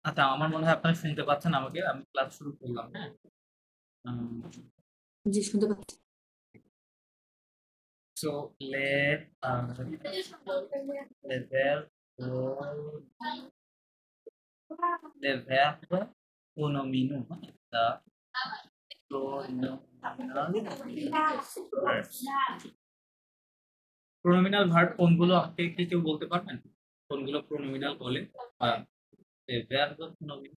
আচ্ছা, আমার মনে হয় আপনারা শুনতে পাচ্ছেন আমাকে। আমি ক্লাস শুরু করলাম, হ্যাঁ? উম, জি, শুনতে পাচ্ছি। so le verbo le verbo pronominal, the pronominal verbs. Pronominal verb কোনগুলো আপনি কি কেউ বলতে পারবেন? কোনগুলো প্রনোমিনাল বলে? বা verbo pronominal।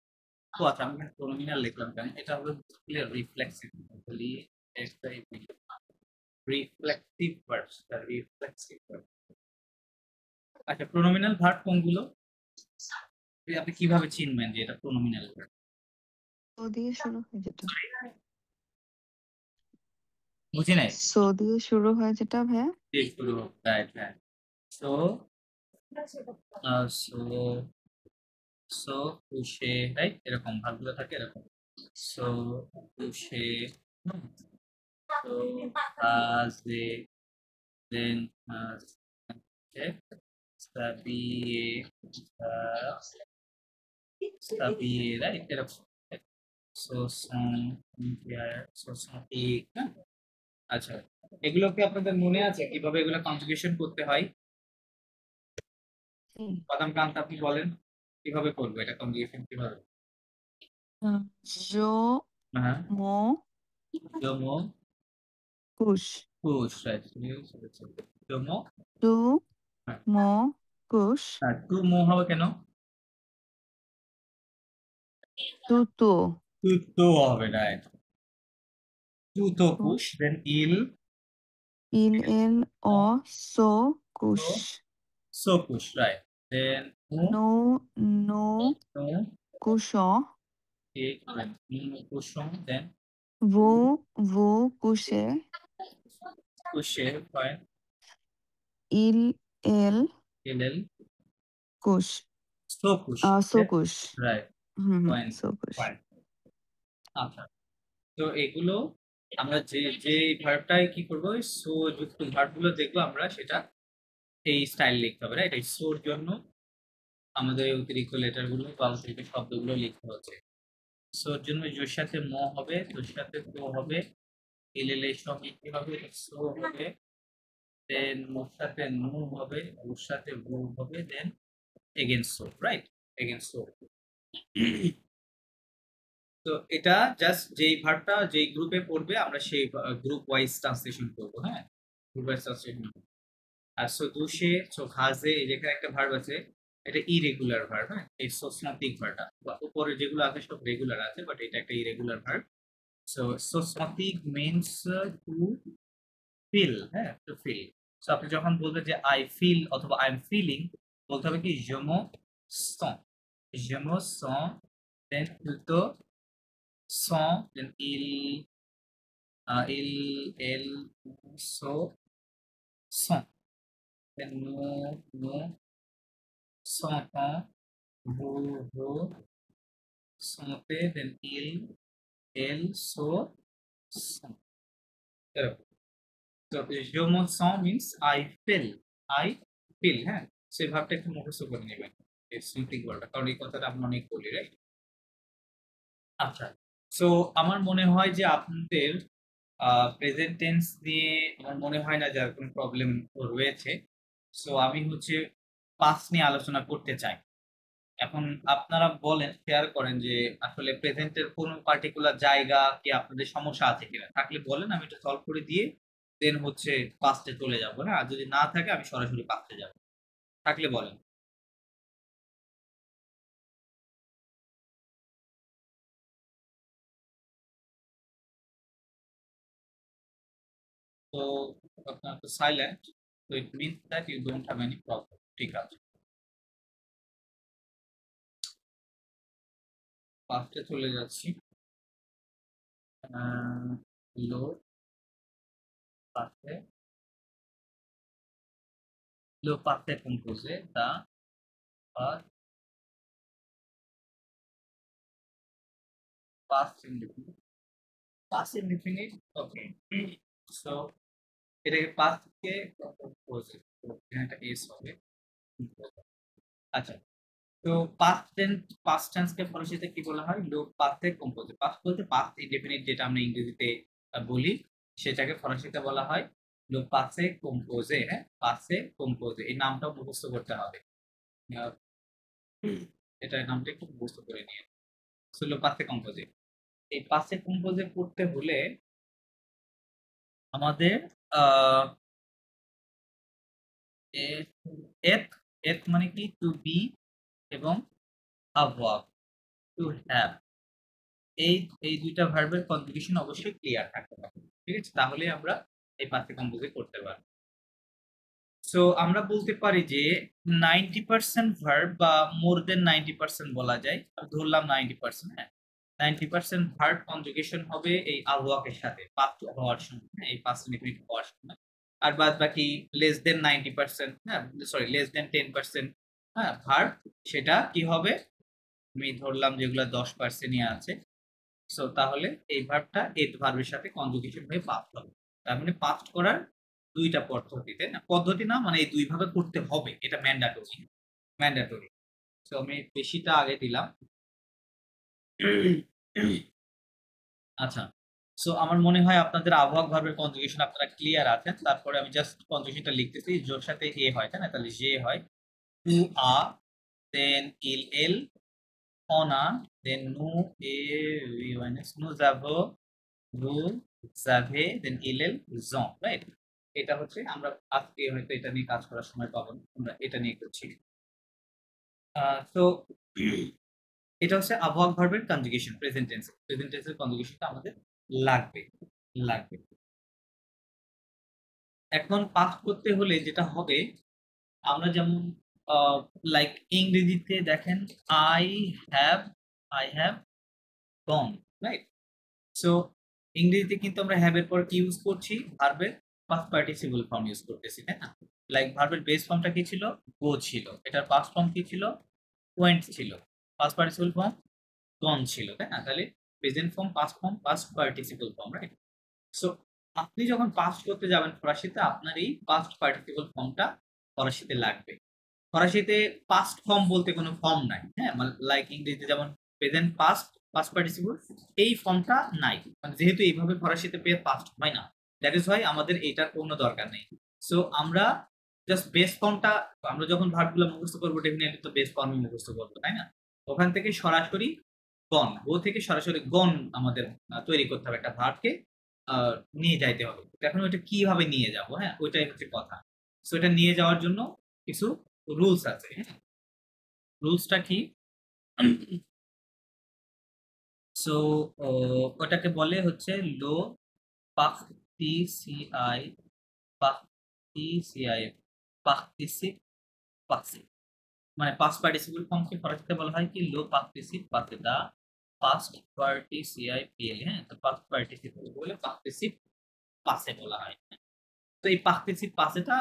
ও আচ্ছা, আমি প্রনোমিনাল লিখলাম কেন? এটা হলো রিফ্লেক্সিভ। বলি রিফ্লেক্সিভ ভার্বস, রিফ্লেক্সিভ ভার্ব। আচ্ছা, প্রনোমিনাল ভার্ব কোনগুলো? আপনি কিভাবে চিনবেন যে এটা প্রনোমিনাল ভার্ব? সো দিয়ে শুরু হয় যেটা। বুঝি নাই। সো দিয়ে শুরু হয় যেটা ভাইয়া। দিয়ে শুরু হোক, রাইট, হ্যাঁ। সো সো সো কুশে, রাইট, এরকম ভাগগুলো থাকে এরকম। সো কুশে, সো কাজে, দেন সাবিয়ে, সাবিয়ে, রাইট, এরকম। সো সং, সো সং এক, হ্যাঁ? আচ্ছা, এগুলো কি আপনাদের মনে আছে কিভাবে এগুলো কনজুগেশন করতে হয়? জি। বাদাম কান্ত, আপনি বলেন কিভাবে করবো এটা, কনজুগেশন কিভাবে? জো হ্যাঁ, মো জমো কুশ। কুশ, রাইট। জমো, টু হ্যাঁ। মো কুশ। আর টু মো হবে কেন? টু তো টু তো হবে, রাইট। টু তো কুশ, দেন ইল, ইল এল অ সো তো কুশ। সো কুশ, রাইট। দেন মু, নো নো নো কুশ। এক, মু কুশম, দেন ভো ভো কুশে। কুশে, ফাইন। ইল এল ইল এল কুশ। সো কুশ, সো কুশ। রাইট, ফাইন, সো কুশ। ফাইন। আচ্ছা, তো এগুলো আমরা যে যে ভার্বটাই কি করবো, সো যুক্ত ভার্ব গুলো দেখবো আমরা, সেটা এই স্টাইল লিখতে হবে, রাইট। এই সোর জন্য আমাদের এই অতিরিক্ত লেটার গুলো বা অতিরিক্ত শব্দগুলো লিখতে হচ্ছে। সোর জন্য জোর সাথে ম হবে, জোর সাথে তো হবে, এল এর সঙ্গে কি হবে, সো হবে, দেন মোর সাথে নু হবে, ওর সাথে বু হবে, then again so, right, again so. তো এটা জাস্ট যেই ভার্বটা যেই গ্রুপে পড়বে আমরা সেই গ্রুপ ওয়াইজ ট্রান্সলেশন করবো, হ্যাঁ, গ্রুপ ওয়াইজ ট্রান্সলেশন। আর সো দুশে, সো ঘাসে, এই যেখানে একটা ভার্ব আছে, এটা ইরেগুলার ভার্ব, হ্যাঁ, এই সোসমাতিক ভার্বটা, বা উপরে যেগুলো আছে সব রেগুলার আছে, বাট এটা একটা ইরেগুলার ভার্ব। সো সোসমাতিক মিন্স টু ফিল, হ্যাঁ, টু ফিল। সো আপনি যখন বলবেন যে আই ফিল অথবা আই এম ফিলিং, বলতে হবে কি je me sens, je me sens, দেন plutôt sont, দেন elle, so, sont, দেন nous sentons, vous sentez, দেন elle, so, sont, এরকম। তো je me sens means I feel, I feel, হ্যাঁ, সেই ভাবটা একটু মুখস্থ করে নেবেন, এই স্মৃতি করাটা, কারণ এই কথাটা আমরা অনেক বলি, রাইট। আচ্ছা, সো আমার মনে হয় যে আপনাদের প্রেজেন্ট টেন্স নিয়ে আমার মনে হয় না যার কোনো প্রবলেম রয়েছে। সো আমি হচ্ছে পাস্ট নিয়ে আলোচনা করতে চাই। এখন আপনারা বলেন, শেয়ার করেন যে আসলে প্রেজেন্টের কোনো পার্টিকুলার জায়গা কি আপনাদের সমস্যা আছে কিনা, থাকলে বলেন, আমি এটা সলভ করে দিয়ে দেন হচ্ছে পাস্টে চলে যাবো, হ্যাঁ, আর যদি না থাকে আমি সরাসরি পাস্টে যাব, থাকলে বলেন। তো আপনার তো সাইলেন্ট, তো it means that you don't have any problem, ঠিক আছে। পাস্টে চলে যাচ্ছি। লো পাস্টে, লো পাস্টে কম্পোজে the past indefinite, past indefinite, okay. So এটাকে পাস্ট কে কম্পোজে, তো এখানে একটা এস হবে। আচ্ছা, তো পাস্ট টেন্সকে ফরাসিতে কি বলা হয়? লো পাস্টে কম্পোজে। পাস্ট বলতে পাস্ট ইনডেফিনিট যেটা আমরা ইংরেজিতে বলি, সেটাকে ফরাসিতে বলা হয় লো পাসে কম্পোজে। হ্যাঁ, পাসে কম্পোজে, এই নামটাও মুখস্থ করতে হবে। আহ, এটা নামটা একটু মুখস্থ করে নিয়ে, সো লো পাসে কম্পোজে। এই পাসে কম্পোজে করতে হলে আমাদের আহ এথ এথ মানে কি? টু বি এবং avoir, টু হ্যাভ, এই এই দুইটা ভার্বের কনজুগেশন অবশ্যই ক্লিয়ার থাকতে হবে। ঠিক আছে, তাহলে আমরা এই পাসে কম্পোজে করতে পারবো। সো আমরা বলতে পারি যে 90% ভার্ব বা মোর দেন 90% বলা যায়, আমি ধরলাম 90%। হ্যাঁ, 90% ভার্ব কনজুগেশন হবে এই আবহাওয়াকের সাথে পাস্ট হওয়ার সময়, হ্যাঁ, এই পাস্ট ইনডিফিনিট হওয়ার সময়। আর বাদ বাকি লেস দেন 90%, হ্যাঁ সরি লেস দেন 10%, হ্যাঁ ভার্ব, সেটা কি হবে? আমি ধরলাম যেগুলো 10%ই আছে। সো তাহলে এই ভার্বটা এট ভার্বের সাথে কনজুগেশন হয়ে পাস্ট হবে। তার মানে পাস্ট করার দুইটা পদ্ধতি, তাই না? পদ্ধতি না, মানে এই দুই ভাবে করতে হবে, এটা ম্যান্ডাটরি। ম্যান্ডাটরি। সো আমি বেশিটা আগে দিলাম। আচ্ছা, সো আমার মনে হয় আপনাদের আবহাওয়া ভার্বের কনজুগেশন আপনারা ক্লিয়ার আছেন। তারপরে আমি জাস্ট কনজুগেশনটা লিখতেছি, জোর সাথে এ হয়, তাই না? তাহলে যে হয় টু আ, দেন ইল এল, on a, then nous et nous avons, vous avez, then il ils ont, right? এটা হচ্ছে, আমরা আজকে হয়তো এটা নিয়ে কাজ করার সময় পাবো না, আমরা এটা নিয়ে করছি। তো এটা হচ্ছে আবহাওয়া ভার্বের কনজুগেশন, প্রেজেন্ট টেন্স। প্রেজেন্ট টেন্সের কনজুগেশনটা আমাদের লাগবে লাগবে। এখন পাস্ট করতে হলে যেটা হবে, আমরা যেমন লাইক ইংরেজিতে দেখেন I have, I have gone, right? So ইংরেজিতে কিন্তু আমরা হ্যাভ এর পর কি ইউজ করছি? ভার্বের পাস্ট পার্টিসিপল ফর্ম ইউজ করতেছি, তাই না? লাইক ভার্বের বেস ফর্মটা কি ছিল? গো ছিল। এটার পাস্ট ফর্ম কি ছিল? ওয়েন্ট ছিল। পাস্ট পার্টিসিপল ফর্ম গন ছিল, তাই না? তাহলে present form, past form, past participle form, right? So আপনি যখন পাস্ট করতে যাবেন ফরাসিতে, আপনার এই পাস্ট পার্টিসিপল ফর্মটা ফরাসিতে লাগবে। ফরাসিতে পাস্ট ফর্ম বলতে কোনো ফর্ম নাই, হ্যাঁ, লাইক ইংরেজিতে যেমন প্রেজেন্ট পাস্ট, পাস্ট পার্টিসিপল, এই ফর্মটা নাই। মানে যেহেতু এইভাবে ফরাসিতে পাস্ট হয় না, দ্যাট ইজ হয় আমাদের এটার কোনো দরকার নেই। সো আমরা জাস্ট বেস ফর্মটা, আমরা যখন ভার্বগুলো মুখস্থ করবো ডেফিনেটলি তো বেস ফর্মই মুখস্থ করবো, তাই না? ওখান থেকে সরাসরি গন, গো থেকে সরাসরি গন আমাদের তৈরি করতে হবে, একটা ভার্বকে নিয়ে যাইতে হবে। এখন ওইটা কিভাবে নিয়ে যাব, হ্যাঁ, ওইটাই হচ্ছে কথা। সো এটা নিয়ে যাওয়ার জন্য কিছু রুলস আছে। রুলসটা কি? সো ওটাকে বলে হচ্ছে লো পার্টিসিআই, পার্টিসিআই, পার্টিসিপ পাসে। মানে পাস্ট পার্টিসিপল ফর্মকে ফরাসিতে বলা হয় কি? লো পার্টিসিপ পাসে, দা পাস্ট পার্টিসিআই পিএল। হ্যাঁ, তো পাস্ট পার্টিসিপল বলে পার্টিসিপ পাসে বলা হয়। তো এই পার্টিসিপ পাসেটা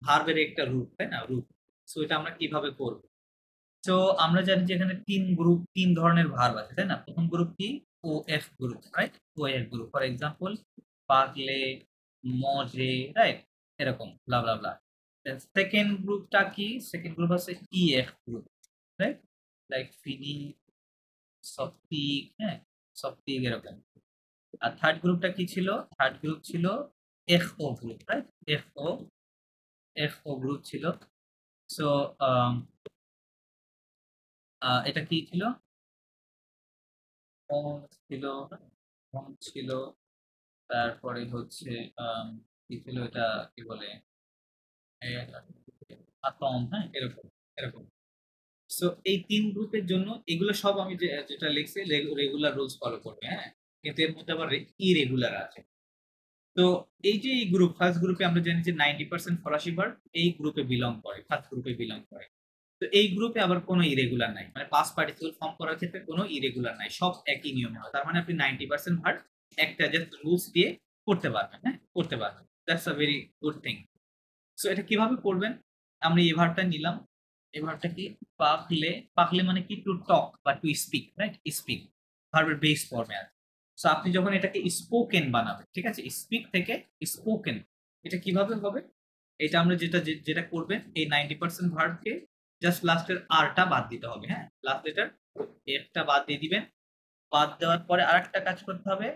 ভার্বের একটা রূপ, তাই না? রূপ। সো এটা আমরা কিভাবে করব? তো আমরা জানি যে এখানে তিন ধরনের ভার্ব আছে, তাই না? প্রথম গ্রুপ কি? O F group, right? O F group, for example পাগলে, মজে, রাইট? এরকম ব্লা ব্লা ব্লা। সেকেন্ড গ্রুপটা কি? সেকেন্ড গ্রুপ আছে E F group, right? Like ফিনি, সফটিক, হ্যাঁ, সফটিক, এরকম। আর থার্ড গ্রুপটা কি ছিল? থার্ড গ্রুপ ছিল F O group, right? F O group ছিল। সো এটা কি ছিল? ছিল, ছিল, তারপরে হচ্ছে কি ছিল এটা, কি বলে, আতম, হ্যাঁ, এরকম এরকম। সো এই তিন গ্রুপের জন্য এগুলো সব আমি যেটা লিখছি রেগুলার রুলস ফলো করবে, হ্যাঁ, কিন্তু এর মধ্যে আবার ইরেগুলার আছে। তো এই যে এই গ্রুপ, ফার্স্ট গ্রুপে আমরা জানি যে 90% ফরাসি ভার্ব এই গ্রুপে বিলং করে, ফার্স্ট গ্রুপে বিলং করে। তো এই গ্রুপে আবার কোনো ইরেগুলার নাই, মানে পাস্ট পার্টিসিপল ফর্ম করার ক্ষেত্রে কোনো ইরেগুলার নাই, সব একই নিয়মে হয়। তার মানে আপনি 90% ভার্ব একটা জাস্ট রুলস দিয়ে করতে পারবেন, হ্যাঁ, করতে পারবেন। That's a very good thing. So এটা কিভাবে করবেন? আমরা এই ভার্বটা নিলাম। এই ভার্বটা কি? পাকলে। পাকলে মানে কি? টু টক বা টু স্পিক, রাইট? স্পিক ভার্বের বেস ফর্মে আছে। সো আপনি যখন এটাকে স্পোকেন বানাবেন, ঠিক আছে, স্পিক থেকে স্পোকেন, এটা কিভাবে হবে? এটা আমরা যেটা যেটা করবেন, এই 90% ভার্বকে জাস্ট লাস্টের আরটা বাদ দিতে হবে। হ্যাঁ, লাস্ট লেটার এফটা বাদ দিয়ে দিবেন। বাদ দেওয়ার পরে আরেকটা কাজ করতে হবে,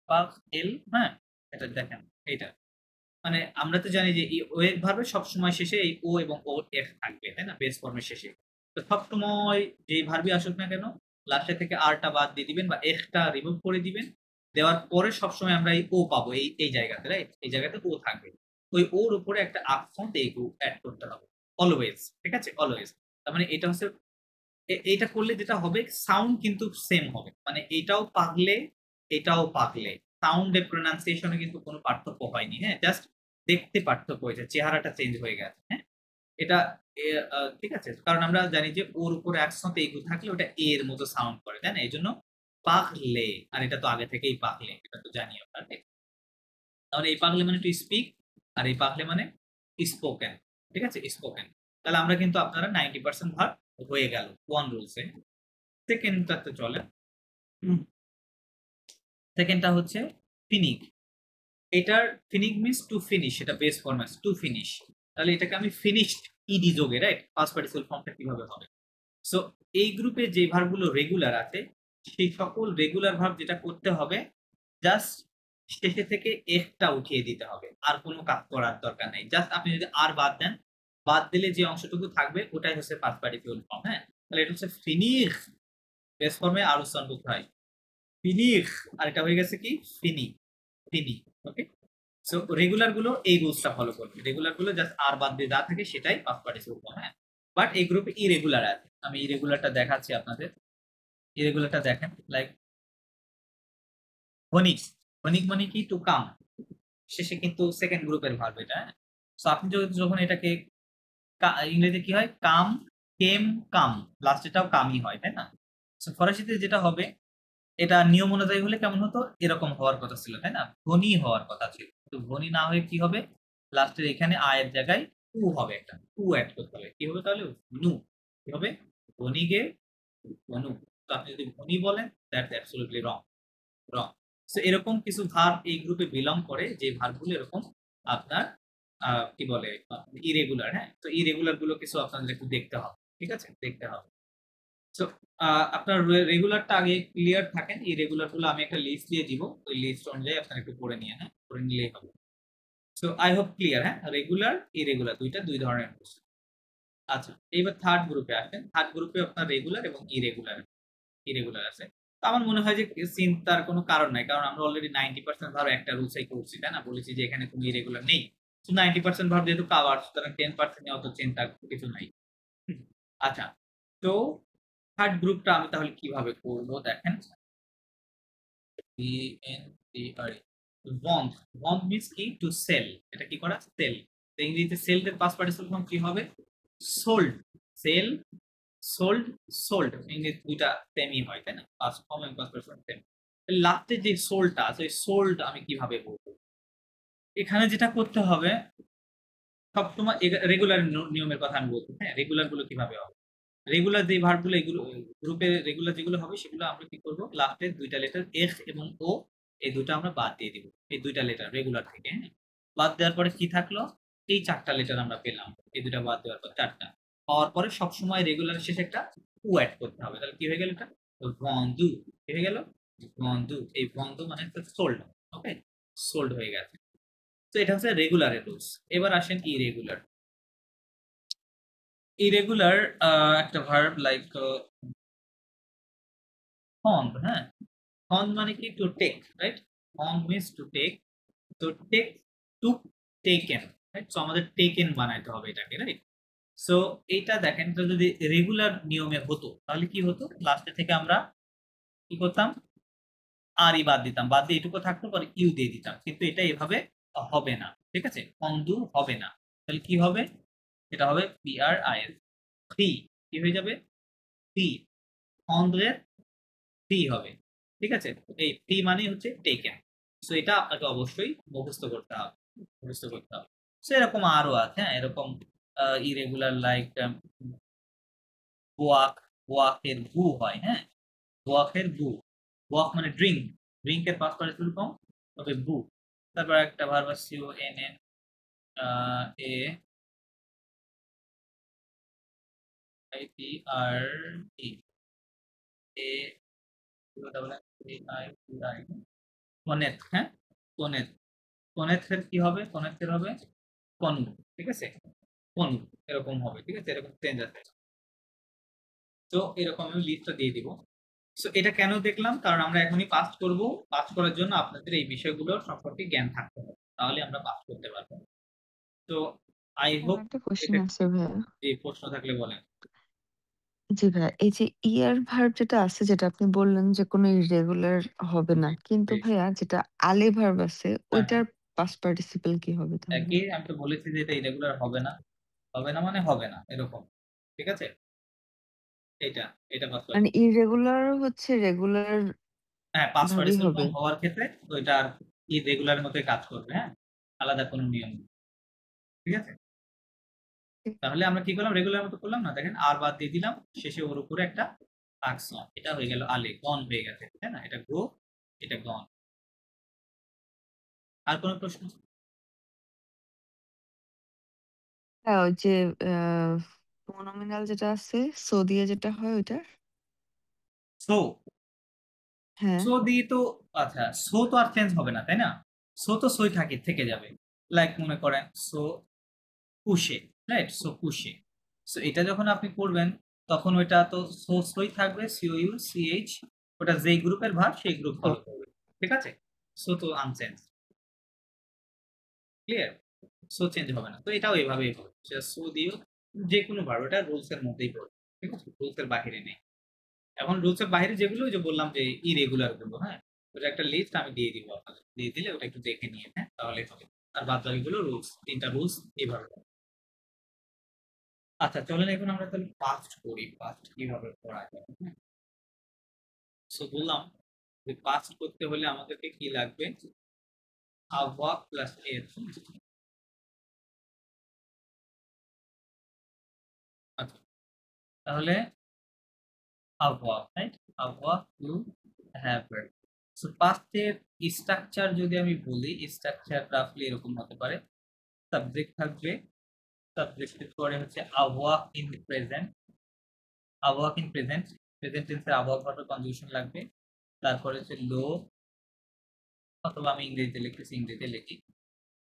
পাক এল। হ্যাঁ, এটা দেখেন, এইটা মানে আমরা তো জানি যে এই ওয়েভ ভার্বের সবসময় শেষে এই ও এবং ও এফ থাকবে, তাই না, বেস ফর্মের শেষে। তো সবসময় যেই ভার্বই আসুক না কেন লাস্টে থেকে আরটা বাদ দিয়ে দিবেন বা এফটা রিমুভ করে দিবেন। দেওয়ার পরে সবসময় আমরা এই ও পাবো, এই এই জায়গাতে, রাইট, এই জায়গাতে ও থাকবে। ওই ওর উপরে একটা আকসেন্ট এই অ্যাড করতে হবে অলওয়েজ, ঠিক আছে, অলওয়েজ। তার মানে এটা হচ্ছে এইটা করলে যেটা হবে সাউন্ড কিন্তু সেম হবে, মানে এটাও পাগলে এটাও পাগলে, সাউন্ডে প্রোনাউন্সিয়েশনে কিন্তু কোনো পার্থক্য হয়নি। হ্যাঁ, জাস্ট দেখতে পার্থক্য হয়েছে, চেহারাটা চেঞ্জ হয়ে গেছে। হ্যাঁ, এটা ঠিক আছে, কারণ আমরা জানি যে ওর উপরে একসাথে এইগু থাকলে ওটা এ এর মতো সাউন্ড করে, তাই না, এই জন্য পাগলে। আর এটা তো আগে থেকেই পাগলে, এটা তো জানি আমরা। তাহলে এই পাগলে মানে টু স্পিক, আর এই পাগলে মানে স্পোকেন, ঠিক আছে, স্পোকেন। তাহলে আমরা কিন্তু আপনারা 90% ভাগ হয়ে গেল ওয়ান রুলসে। সেকেন্ডটাতে চলে, সেকেন্ডটা হচ্ছে ফিনিক। এটার ফিনিক মিন্স টু ফিনিশ, এটা বেস ফর্ম আছে টু ফিনিশ। তাহলে এটাকে আমি ফিনিশড ইডি যোগে, রাইট, পাস্ট পার্টিসিপল ফর্মটা কিভাবে হবে। সো এই গ্রুপে যে ভার্বগুলো রেগুলার আছে সেই সকল রেগুলার ভার্ব যেটা করতে হবে জাস্ট শেষে থেকে এফটা উঠিয়ে দিতে হবে, আর কোনো কাজ করার দরকার নেই। জাস্ট আপনি যদি আর বাদ দেন, বাদ দিলে যে অংশটুকু থাকবে ওটাই হচ্ছে পাস্ট পার্টিসিপল ফর্ম। হ্যাঁ, তাহলে এটা হচ্ছে ফিনিশ, বেস ফর্মে আর উচ্চারণ করতে হয় ফিনিশ, আর এটা হয়ে গেছে কি ফিনি, ফিনি। ওকে, সো রেগুলার গুলো এই রুলসটা ফলো করবে, রেগুলার গুলো জাস্ট আর বাদ দিয়ে যা থাকে সেটাই পাস্ট পার্টিসিপল ফর্ম। হ্যাঁ, বাট এই গ্রুপে ইরেগুলার আছে, আমি ইরেগুলারটা দেখাচ্ছি আপনাদের। ইরেগুলারটা দেখেন, লাইক ভনিক, ভনিক মানে কি টু কাম, শেষে কিন্তু সেকেন্ড গ্রুপের ভার্ব এটা। সো আপনি যখন এটাকে ইংরেজিতে কি হয়, কাম, কেম, কাম, লাস্টেটাও কামই হয়, তাই না। সো ফরাসিতে যেটা হবে, এটা নিয়ম অনুযায়ী হলে কেমন হতো, এরকম হওয়ার কথা ছিল, তাই না, ধনী হওয়ার কথা ছিল। তো ধনী না হয়ে কি হবে, লাস্টের এখানে আয়ের জায়গায় উ হবে, একটা উ অ্যাড করতে হবে। কি হবে তাহলে, নু। কি হবে, ধনীকে ধনু। তো আপনি যদি ধনী বলেন that's absolutely wrong, wrong. So এরকম কিছু ভার্ব এই গ্রুপে বিলং করে, যে ভার্বগুলো এরকম আপনার কি বলে ইরেগুলার। হ্যাঁ, তো ইরেগুলার গুলো কিছু আপনাদের একটু দেখতে হবে, ঠিক আছে, দেখতে হবে। সো আপনার রেগুলারটা আগে ক্লিয়ার থাকেন, এই রেগুলার গুলো আমি একটা লিস্ট দিয়ে দিব, ওই লিস্ট অনুযায়ী আপনারা একটু পড়ে নিয়ে, হ্যাঁ, পড়ে নিলেই হবে। So I hope clear. হ্যাঁ, রেগুলার ইরেগুলার দুই ধরনের কোশ্চেন। আচ্ছা, এইবার থার্ড গ্রুপে আসেন। থার্ড গ্রুপে আপনার রেগুলার এবং ইরেগুলার, ইরেগুলার আছে। তো আমার মনে হয় যে চিন্তার কোনো কারণ নাই, কারণ আমরা অলরেডি 90% ভার্ব একটা রুলসই করছি, তাই না, বলেছি যে এখানে কোনো ইরেগুলার নেই। তো 90% ভার্ব যেহেতু কাভার, সুতরাং 10% নিয়ে অত চিন্তা কিছু নাই। আচ্ছা, তো থার্ড গ্রুপটা আমি তাহলে কিভাবে করব দেখেন। বন্ড, বন্ড মিন্স কি টু সেল, এটা কি করা, সেল। তো ইংরেজিতে সেল এর পাস্ট পার্টিসিপল ফর্ম কি হবে, সোল্ড, সেল, সোল্ড, সোল্ড, ইংরেজি দুইটা সেমই হয়, তাই না, পাস্ট ফর্ম এবং পাস্ট পার্টিসিপল সেম। লাস্টে যে সোলটা আছে ওই সোল্ড আমি কিভাবে বলবো, এখানে যেটা করতে হবে সবসময় রেগুলার নিয়মের কথা আমি বলছি। হ্যাঁ, রেগুলার গুলো কিভাবে হবে, রেগুলার যে ভার্ব গুলো এগুলো গ্রুপে রেগুলার যেগুলো হবে সেগুলো আমরা কি করব, লাস্টে দুইটা লেটার এফ এবং ও, এই দুটো আমরা বাদ দিয়ে দিব, এই দুইটা লেটার রেগুলার থেকে। হ্যাঁ, বাদ দেওয়ার পরে কি থাকলো, এই চারটা লেটার আমরা পেলাম, এই দুটা বাদ দেওয়ার পর চারটা পাওয়ার পরে সবসময় রেগুলার শেষে একটা উ অ্যাড করতে হবে। তাহলে কি হয়ে গেল, এটা বন্ধু, কি হয়ে গেল, বন্ধু। এই বন্ধু মানে সোল্ড, ওকে, সোল্ড হয়ে গেছে। তো এটা হচ্ছে রেগুলারের রুলস। এবার আসেন ইরেগুলার। ইরেগুলার একটা ভার্ব লাইক ফন্ড। হ্যাঁ, ফন্ড মানে কি টু টেক, রাইট, ফন্ড মিন্স টু টেক। তো take, to, taken, right. So আমাদের টেকেন বানাইতে হবে এটাকে, রাইট। সো এইটা দেখেন, তো যদি রেগুলার নিয়মে হতো তাহলে কি হতো, লাস্টে থেকে আমরা কি করতাম, আর ই বাদ দিতাম, বাদ দিয়ে এটুকু থাকতো, পরে ইউ দিয়ে দিতাম। কিন্তু এটা এভাবে হবে না, ঠিক আছে, ফন্দু হবে না। তাহলে কি হবে, এটা হবে পি আর আই এস, ফ্রি। কি হয়ে যাবে, ফ্রি, ফন্ডের ফ্রি হবে, ঠিক আছে। এই ফ্রি মানে হচ্ছে টেকেন। সো এটা আপনাকে অবশ্যই মুখস্থ করতে হবে, মুখস্থ করতে হবে। সো এরকম আরো আছে, হ্যাঁ, এরকম ইরেগুলার লাইক ওয়াক, ওয়াকের গু হয়। হ্যাঁ, ওয়াকের গু, ওয়াক মানে ড্রিঙ্ক, ড্রিঙ্কের পাস করে শুরু কম, তবে বু। তারপর একটা ভার্ব আছে O N N A CIPRT A double AIPI কনেথ, হ্যাঁ কনেথ। কনেথের কি হবে? কনেথের হবে কনু, ঠিক আছে, কনু এরকম হবে, ঠিক আছে, এরকম চেঞ্জ আছে। তো এরকম আমি লিস্টটা দিয়ে দিব। সো এটা কেন দেখলাম? কারণ আমরা এখনই পাস করব। পাস করার জন্য আপনাদের এই বিষয়গুলো সম্পর্কে জ্ঞান থাকতে হবে, তাহলে আমরা পাস করতে পারবো। তো আই হোপ আমার একটা কোশ্চেন এটা আছে ভাইয়া। এই প্রশ্ন থাকলে বলেন। জি ভাইয়া, এই যে ইয়ার ভার্ব যেটা আছে, যেটা আপনি বললেন যে কোনো ইররেগুলার হবে না, জি, কিন্তু জি। ভাইয়া যেটা আলে ভার্ব আছে হ্যাঁ, হ্যাঁ। ওইটার পাস্ট পার্টিসিপল কি হবে তাহলে? একই, আমি তো বলেছি যে এটা ইরেগুলার হবে না। হবে না মানে হবে না, এরকম, ঠিক আছে। এটা এটা পাস মানে ইররেগুলার হচ্ছে রেগুলার হ্যাঁ, পাস ভাবেই পার্টিসিপল হবে। ফর্ম হওয়ার ক্ষেত্রে তো এটা আর ইরেগুলার মধ্যে কাজ করবে, হ্যাঁ, আলাদা কোনো নিয়ম নেই, ঠিক আছে। তাহলে আমরা কি করলাম? রেগুলার মতো করলাম না, দেখেন আর বাদ দিয়ে দিলাম, শেষে ওর উপরে একটা রাখলাম, এটা হয়ে গেল আলে, গন হয়ে গেছে, তাই না? এটা গো, এটা গন। আর কোনো প্রশ্ন? হ্যাঁ, ওই যে প্রোনোমিনাল যেটা আছে সো দিয়ে যেটা হয় ওইটা। সো, হ্যাঁ। সো দিয়ে তো, আচ্ছা, সো তো আর চেঞ্জ হবে না, তাই না? সো তো সই থেকে যাবে। লাইক মনে করেন সো কুশে, রাইট, সো কুশে। সো এটা যখন আপনি করবেন তখন ওইটা তো সো সই থাকবে, সিও ইউ সিএইচ, ওটা যেই গ্রুপের ভার্ব সেই গ্রুপ ফলো করবে, ঠিক আছে। সো তো আনচেঞ্জ, ক্লিয়ার। সো চেঞ্জ হবে না, তো এটাও এভাবেই হবে, সেটা সো দিও, যে কোনো ভার্ব, এটা রুলস এর মধ্যেই পড়বে, ঠিক আছে, রুলস এর বাইরে নেই। এখন রুলস এর বাইরে যেগুলো, ওই যে বললাম যে ইরেগুলার গুলো, হ্যাঁ, ওটা একটা লিস্ট আমি দিয়ে দিব আপনাদের, দিয়ে দিলে ওটা একটু দেখে নিয়ে, হ্যাঁ, তাহলে হবে। আর বাদ বাকিগুলো রুলস, তিনটা রুলস এইভাবে। আচ্ছা চলেন এখন আমরা তাহলে পাস্ট করি, পাস্ট কিভাবে করা যায়, হ্যাঁ। সো বললাম যে পাস্ট করতে হলে আমাদেরকে কি লাগবে? আওয়া প্লাস এর। আচ্ছা, তাহলে আওয়া, রাইট, আওয়া টু হ্যাভ। সো পাস্টের স্ট্রাকচার যদি আমি বলি, স্ট্রাকচার রাফলি এরকম হতে পারে, সাবজেক্ট থাকবে, সাবজেক্টের পরে হচ্ছে আওয়া ইন প্রেজেন্ট, আওয়া ইন প্রেজেন্ট, প্রেজেন্ট টেন্সের আওয়া ভার্বের কনজুগেশন লাগবে। তারপরে হচ্ছে লো, অথবা আমি ইংরেজিতে লিখতেছি, ইংরেজিতে লিখি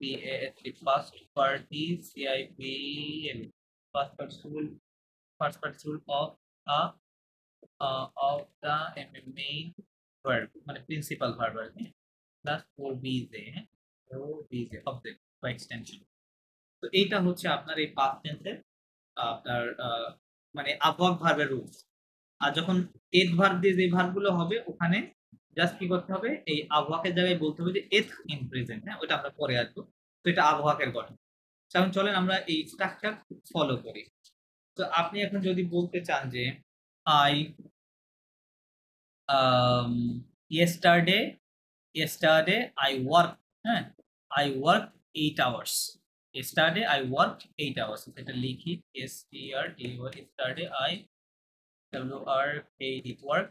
PAST, first participle CIPL, first participle, first participle of uh of the main verb, মানে প্রিন্সিপাল ভার্ব আর কি, প্লাস ও বিজে, ও বিজে অবজেক্ট বা এক্সটেনশন। তো এইটা হচ্ছে আপনার এই পাস্ট টেন্সের আপনার মানে আবহাওয়া ভার্বের রুলস। আর যখন এথ ভার্ব দিয়ে যে ভার্বগুলো হবে ওখানে জাস্ট কি করতে হবে, এই আবহাওয়াকের জায়গায় বলতে হবে যে এথ ইন প্রেজেন্ট, হ্যাঁ, ওটা আমরা পরে আসবো। তো এটা আবহাওয়াকের গঠন। এখন চলেন আমরা এই স্ট্রাকচার ফলো করি। তো আপনি এখন যদি বলতে চান যে I yesterday, yesterday I work, হ্যাঁ, I work 8 hours, yesterday I work 8 hours, এটা লিখি STRDE, yesterday I WRKD work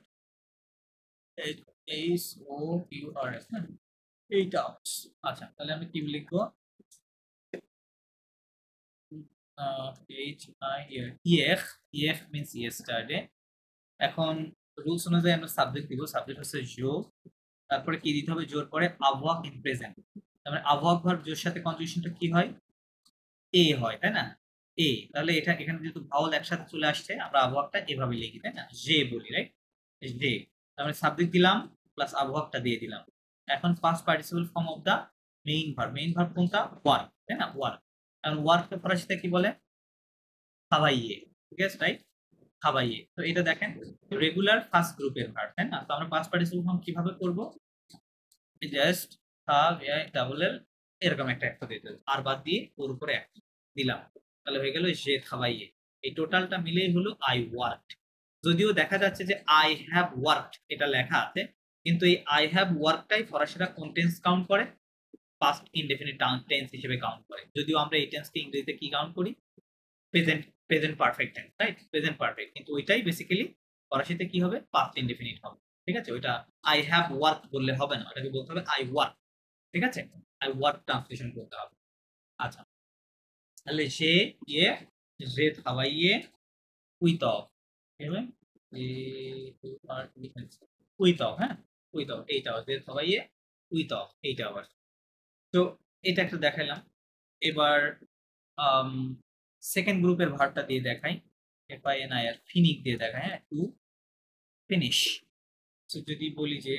HOURS, হ্যাঁ, 8 আওয়ার্স। আচ্ছা তাহলে আমি কি লিখবো? IEF means yesterday। এখন রুলস অনুযায়ী আমরা সাবজেক্ট দিব, সাবজেক্ট হচ্ছে জো, তারপরে কি দিতে হবে? জোর পরে আওয়াক ইন প্রেজেন্ট, তার মানে আওয়াক ভার্ব জোর সাথে কনজুগেশনটা কি হয়? এ হয়, তাই না? এ, তাহলে এটা এখানে যেহেতু ভাওয়াল একসাথে চলে আসছে, আমরা আবহাওয়াটা এভাবে লিখি, তাই না, জে বলি, রাইট, জে। তার মানে সাবজেক্ট দিলাম প্লাস আবহাওয়াটা দিয়ে দিলাম। এখন past participle form of the main verb, main verb কোনটা? ওয়ার্ক, তাই না, ওয়ার্ক। এখন ওয়ার্ককে ফরাসিতে কি বলে? খাওয়াইয়ে, ঠিক আছে, রাইট, খাওয়াইয়ে। তো এটা দেখেন রেগুলার ফার্স্ট গ্রুপের ভার্ব, তাই না? তো আমরা পাস্ট পার্টিসিপল ফর্ম কিভাবে করব? জাস্ট ডাবল এল, এরকম একটা একটা দিতে হবে, আর বাদ দিয়ে ওর উপরে একটা দিলাম, তাহলে হয়ে গেল যে খাওয়াইয়ে। এই টোটালটা মিলেই হলো আই ওয়ার্কড। যদিও দেখা যাচ্ছে যে আই হ্যাভ ওয়ার্কড এটা লেখা আছে, কিন্তু এই আই হ্যাভ ওয়ার্কটাই ফরাসিরা কোন টেন্স কাউন্ট করে? পাস্ট ইনডেফিনিট টেন্স হিসেবে কাউন্ট করে, যদিও আমরা এই টেন্সকে ইংরেজিতে কি কাউন্ট করি? Present, present perfect tense, right, present perfect, কিন্তু ওইটাই বেসিক্যালি ফরাসিতে কি হবে? পাস্ট ইনডেফিনিট হবে, ঠিক আছে। ওইটা আই হ্যাভ ওয়ার্ক বললে হবে না, ওটাকে বলতে হবে আই ওয়ার্ক, ঠিক আছে, আই ওয়ার্ক ট্রান্সলেশন করতে হবে। আচ্ছা তাহলে সে ইয়ে, যে খাওয়াইয়ে উইথ অফ, উইথ অফ, হ্যাঁ উইথ অফ, এইটা সবাই উইথ অফ, এইটা আবার। তো এটা একটা দেখাইলাম। এবার সেকেন্ড গ্রুপের ভার্বটা দিয়ে দেখাই, FINIS, ফিনিক দিয়ে দেখাই, হ্যাঁ, টু ফিনিশ। তো যদি বলি যে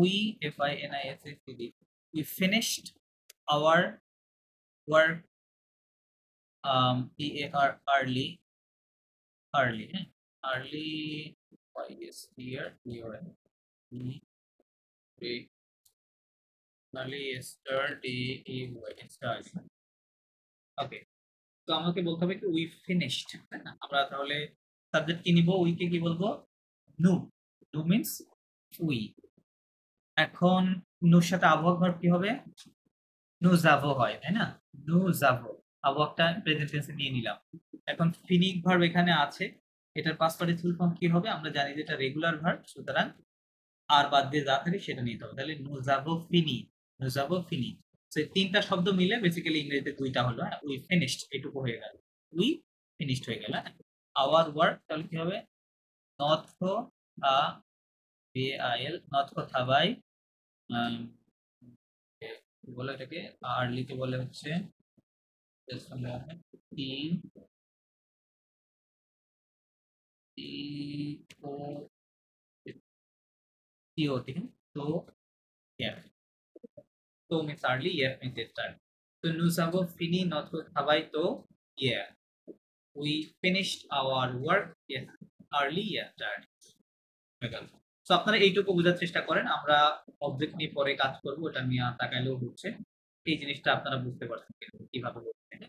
we, FINISHED, we finished our work early, হ্যাঁ early, why is here early yesterday evening, ওকে। তো আমাকে বলতে হবে কি উই ফিনিশড, তাই না? আমরা তাহলে সাবজেক্ট কি নিব, উইকে কি বলবো, নু, নু মিন্স উই। এখন নুর সাথে আবহাওয়া ভার্ব কি হবে, নু জাভো হয়, তাই না? নু জাভো, আবহাওয়াটা প্রেজেন্ট টেন্সে নিয়ে নিলাম। এখন ফিনিক ভার্ব এখানে আছে, এটার পাস্ট পার্টিসিপল ফর্ম কি হবে, আমরা জানি যে এটা রেগুলার ভার্ব, সুতরাং আর বাদ দিয়ে যা থাকে সেটা নিতে হবে। তাহলে নু জাভো ফিনি, নু জাভো ফিনি। তো এই তিনটা শব্দ মিলে বেসিক্যালি ইংরেজিতে দুইটা হলো, হ্যাঁ, উই ফিনিশড, এটুকু হয়ে গেল, উই ফিনিশড হয়ে গেল, হ্যাঁ। আওয়ার ওয়ার্ক তাহলে কি হবে, নট আ BAIL, নট থাবাই, বলে এটাকে আর্লিতে বলে হচ্ছে টি ও টিওটি, তো ইয়ার, তো মিন্স আর্লি, ইয়ার মিন্স স্টার্ট। তো নুসাবো ফিনি নট থাবাই তো ইয়ার, we finished our work early yesterday. তো আপনারা এইটুকু বোঝার চেষ্টা করেন, আমরা অবজেক্ট নিয়ে পরে কাজ করব, ওটা নিয়ে তাকাইলেও হচ্ছে, এই জিনিসটা আপনারা বুঝতে পারছেন কিভাবে বলছেন।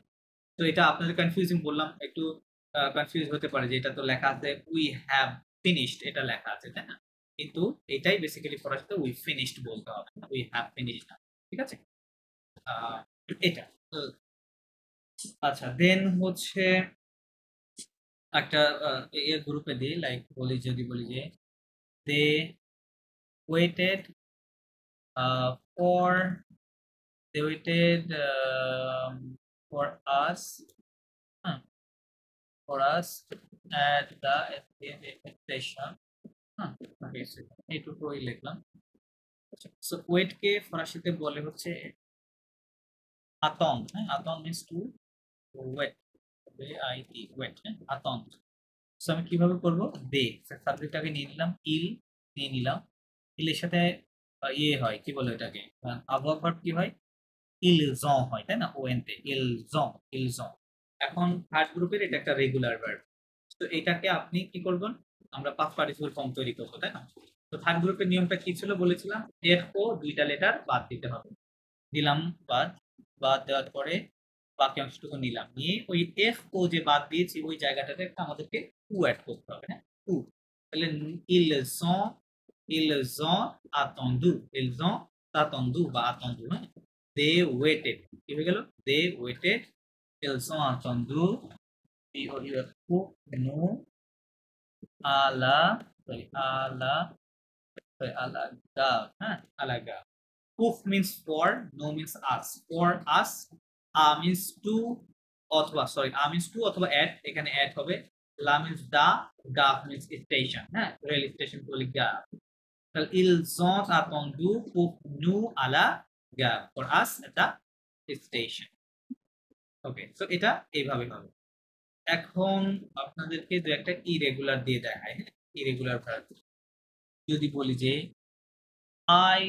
তো এটা আপনাদের কনফিউজিং বললাম, একটু কনফিউজ হতে পারে যে এটা তো লেখা আছে উই হ্যাভ ফিনিশড, এটা লেখা আছে, তাই না? কিন্তু এটাই বেসিক্যালি ফরাসিতে উই ফিনিশড বলতে হবে, উই হ্যাভ ফিনিশড না, ঠিক আছে? এটা আচ্ছা, দেন হচ্ছে একটা এর গ্রুপে দিই, লাইক বলি, যদি বলি যে দে weighted for they waited for us, for us at the station, এইটুকুই লিখলাম। সো ওয়েট কে ফরাসিতে বলে হচ্ছে আতঙ্ক, হ্যাঁ, আতঙ্ক means to wait, WAIT, wait, হ্যাঁ, আতঙ্ক। সো আমি কিভাবে করব, দে সাবজেক্টটাকে নিয়ে নিলাম, ইল নিয়ে নিলাম, ইলের সাথে ইয়ে হয়, কি বলে এটাকে, আবহাওয়া ভার্ব কি হয়, ইলজং হয়, তাই না, ওএনতে ইলজং, ইলজং। এখন থার্ড গ্রুপের এটা একটা রেগুলার ভার্ব, তো এটাকে আপনি কি করবেন, আমরা পাস্ট পার্টিসিপল ফর্ম তৈরি করবো, তাই না? তো থার্ড গ্রুপের নিয়মটা কি ছিল বলেছিলাম, এফ ও দুইটা লেটার বাদ দিতে হবে, দিলাম বাদ, বাদ দেওয়ার পরে বাকি অংশটুকু নিলাম, নিয়ে ওই এফ ও যে বাদ দিয়েছি ওই জায়গাটাতে আমাদেরকে টু অ্যাড করতে হবে, হ্যাঁ, টু। তাহলে ils ont attendu, ils ont attendu বা attendu, হ্যাঁ, they waited, কি হয়ে গেল, they waited, ils ont attendu, nous à la, à la gare, হ্যাঁ, à la gare। Poof means for, no means us, for us, means to, অথবা sorry, means to অথবা at, এখানে at হবে, la means the, gare means station, হ্যাঁ, rail station বলি gare। তাহলে ils ont attendu pour nous à la gare, for us at the station, okay. So এটা এইভাবে হবে। এখন আপনাদেরকে দু একটা ইরেগুলার দিয়ে দেখায়, হ্যাঁ, ইরেগুলার ভার্ব। যদি বলি যে I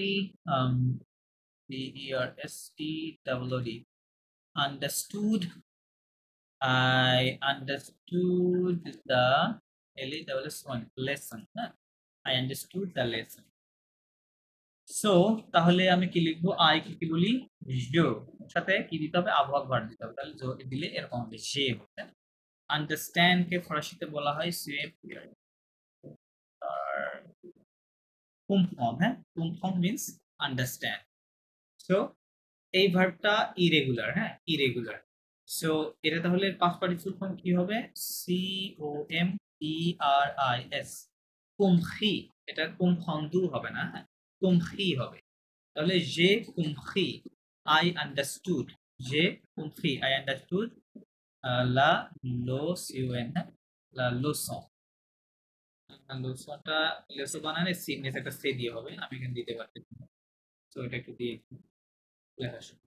DERSTWOD understood, I understood the lesson, হ্যাঁ, I understood the lesson। So তাহলে আমি কি লিখবো, আই কি বলি, জো, সাথে কি দিতে হবে, আবহাওয়া ভার্ব দিতে হবে, তাহলে জো দিলে এরকম হবে, সে হবে। আন্ডারস্ট্যান্ড কে ফরাসিতে বলা হয় সেভ, আর কুমফর্ম, হ্যাঁ, কুমফর্ম মিন্স আন্ডারস্ট্যান্ড। সো এই ভার্বটা ইরেগুলার, হ্যাঁ, ইরেগুলার। সো এটা তাহলে পাস্ট পার্টিসিপল ফর্ম কি হবে, COMPRIS, কুমখি, এটা কুমখন্দু হবে না, হ্যাঁ, কুমখি হবে। তাহলে j'ai compris, I understood, j'ai compris, I understood লা লোসিউন, হ্যাঁ, লা লোসন। লোসনটা লেসো বানানে সিগনেস একটা সে দিয়ে হবে, আমি এখানে দিতে পারছি। তো এটা একটু দিয়ে লেখা শুরু।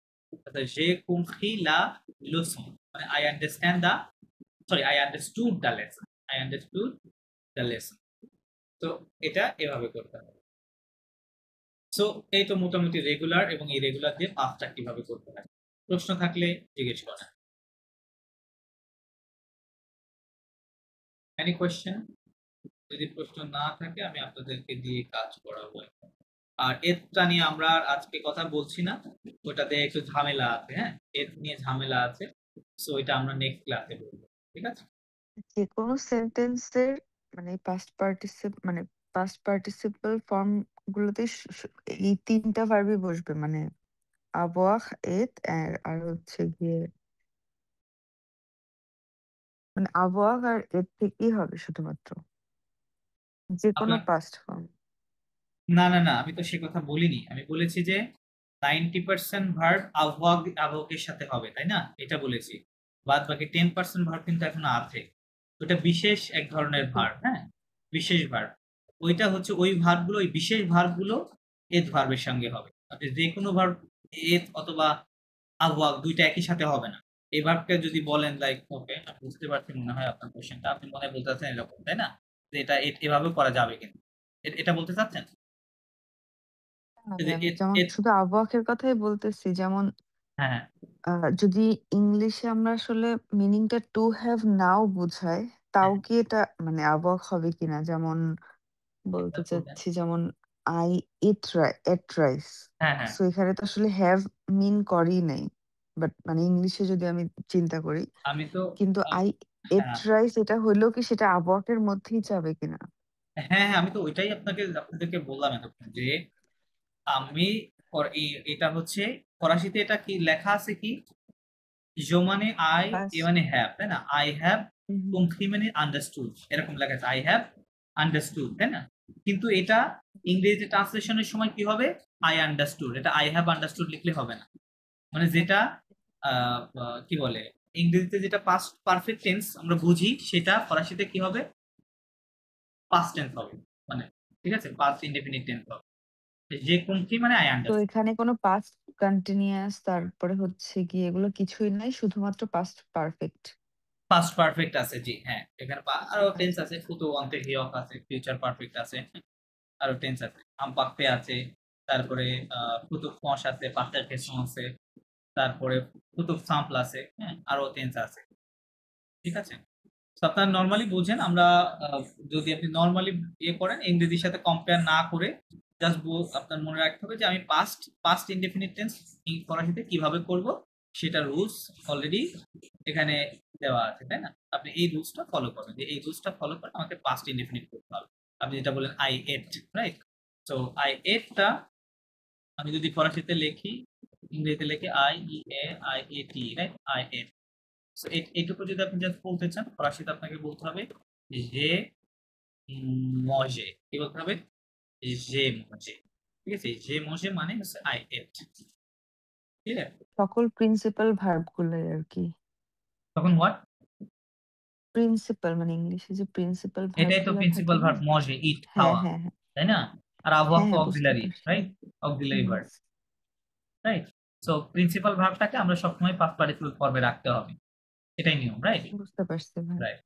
অর্থাৎ যে compris la leçon, মানে I understand the, sorry I understood the lesson, I understood the lesson. তো এটা এভাবে করতে হবে। সো এই তো মোটামুটি রেগুলার এবং ইরেগুলার দিয়ে পাঁচটা কিভাবে করতে হয়। প্রশ্ন থাকলে জিজ্ঞেস করেন। Any question? যদি প্রশ্ন না থাকে আমি আপনাদেরকে দিয়ে কাজ করাবো। আর এরটা নিয়ে আমরা আর আজকে কথা বলছি না, ওটাতে একটু ঝামেলা আছে, হ্যাঁ, এর নিয়ে ঝামেলা আছে। সো এটা আমরা নেক্সট ক্লাসে বলবো, ঠিক আছে? যে কোনো সেন্টেন্সের মানে পাস্ট পার্টিসিপল ফর্ম গুলোতে এই তিনটা ভার্বই বসবে, মানে avoir, être আর হচ্ছে গিয়ে মানে avoir আর être থেকেই হবে শুধুমাত্র, যে কোনো আপনার পাস্ট ফর্ম। না না না, আমি তো সে কথা বলিনি। আমি বলেছি যে 90% ভার্ব আবহাওয়ার সাথে হবে, তাই না? এটা বলেছি। বাদ বাকি 10% ভার্ব কিন্তু এখন আছে। ওটা বিশেষ এক ধরনের ভার্ব, হ্যাঁ, বিশেষ ভার্ব। ওইটা হচ্ছে ওই ভার্বগুলো, ওই বিশেষ ভার্বগুলো এত ভার্বের সঙ্গে হবে। আপনি যে কোনো ভার্ব এত অথবা আবহাওয়া দুইটা একই সাথে হবে না। এই ভার্বকে যদি বলেন লাইক, ওকে আমি বুঝতে পারছি মনে হয় আপনার কোশ্চেনটা, আপনি মনে হয় বলতে চাচ্ছেন এরকম, তাই না? যে এটা এভাবে করা যাবে কিন্তু, এটা বলতে চাচ্ছেন? না এই ভাই, যে আমি যেমন শুধু আবহাওয়ার কথাই বলতেছি, যেমন হ্যাঁ হ্যাঁ, যদি ইংলিশে আমরা আসলে মিনিংটা টু হ্যাভ নাও বোঝায়, তাও হ্যাঁ, কি এটা মানে অবাক হবে কিনা? যেমন একটা বলতে বলবেন। চাচ্ছি, যেমন আই এট রাইস, হ্যাঁ হ্যাঁ, সো এখানে তো আসলে হ্যাভ মিন করেই নাই, বাট মানে ইংলিশে যদি আমি চিন্তা করি, আমি তো কিন্তু আম, আই এট হ্যাঁ রাইস এটা হইলেও কি সেটা আবহাওয়ার মধ্যেই যাবে কিনা? হ্যাঁ হ্যাঁ, আমি তো ওইটাই আপনাদেরকে বললাম এতক্ষণ যে আমি এটা হচ্ছে ফরাসিতে এটা কি লেখা আছে কি, জো মানে আই, এ বাস। মানে হ্যাভ, তাই না? আই হ্যাভ কমপ্রি মানে আন্ডারস্টুড, এরকম লেখা আছে আই হ্যাভ আন্ডারস্টুড, তাই না? কিন্তু এটা ইংরেজি ট্রান্সলেশনের সময় কি হবে, আই আন্ডারস্টুড, এটা আই হ্যাভ আন্ডারস্টুড লিখলে হবে না। মানে যেটা কি বলে, ইংরেজিতে যেটা পাস্ট পারফেক্ট টেন্স আমরা বুঝি, সেটা ফরাসিতে কি হবে, পাস্ট টেন্স হবে। মানে ঠিক আছে, পাস্ট ইনডেফিনিট টেন্স হবে। যে কোনটি মানে আই তো আন্ডারস্ট্যান্ড। এখানে কোনো পাস্ট কন্টিনিউয়াস তারপরে হচ্ছে কি এগুলো কিছুই নাই, শুধুমাত্র পাস্ট পারফেক্ট। পাস্ট পারফেক্ট আছে, জি হ্যাঁ, এখানে আরো টেন্স আছে, ফুতো অন্তে হিয়ক আছে, ফিউচার পারফেক্ট আছে, আরো টেন্স আছে, আম্পাক্তে আছে, তারপরে ফুতো ফস আছে, পাস্টার কেসন আছে, তারপরে ফুতো সাম্পল আছে, হ্যাঁ, আরো টেন্স আছে, ঠিক আছে? তো আপনারা নর্মালি বুঝেন, আমরা আহ, যদি আপনি নর্মালি ইয়ে করেন ইংরেজির সাথে কম্পেয়ার না করে, জাস্ট আপনার মনে রাখতে হবে যে আমি পাস্ট পাস্ট ইনডেফিনিট টেন্স ফরাসিতে কিভাবে করব, সেটা রুলস অলরেডি এখানে দেওয়া আছে, তাই না? আপনি এই রুলসটা ফলো করবেন, যে এই রুলসটা ফলো করে আমাকে পাস্ট ইনডেফিনিট করতে হবে। আপনি যেটা বলেন আই এট, রাইট? তো আই এটটা আমি যদি ফরাসিতে লিখি, ইংরেজিতে লিখি I E A right, I ate. So, এইটুকু যদি আপনি জাস্ট বলতে চান, ফরাসিতে আপনাকে বলতে হবে যে মজে, কি বলতে হবে, যে মজে, ঠিক আছে? যে মজে মানে হচ্ছে আই এট, ঠিক আছে? সকল প্রিন্সিপাল ভার্ব গুলোই আর কি। তখন হোয়াট, প্রিন্সিপাল মানে ইংলিশে যে প্রিন্সিপাল ভার্ব এটাই তো গুলো থাকে প্রিন্সিপাল না। ভার্ব, মজে ইট হ্যাঁ খাওয়া, হ্যাঁ হ্যাঁ। তাই না? আর আবহাওয়া হ্যাঁ তো হ্যাঁ, বুঝতে অক্সিলারি, পারছি। Right? Auxiliary hmm. Verb, right? So principal ভার্বটাকে আমরা সবসময় পাস্ট পার্টিসিপল ফর্মে রাখতে হবে, এটাই নিয়ম, রাইট? বুঝতে পারছি ভাই। রাইট,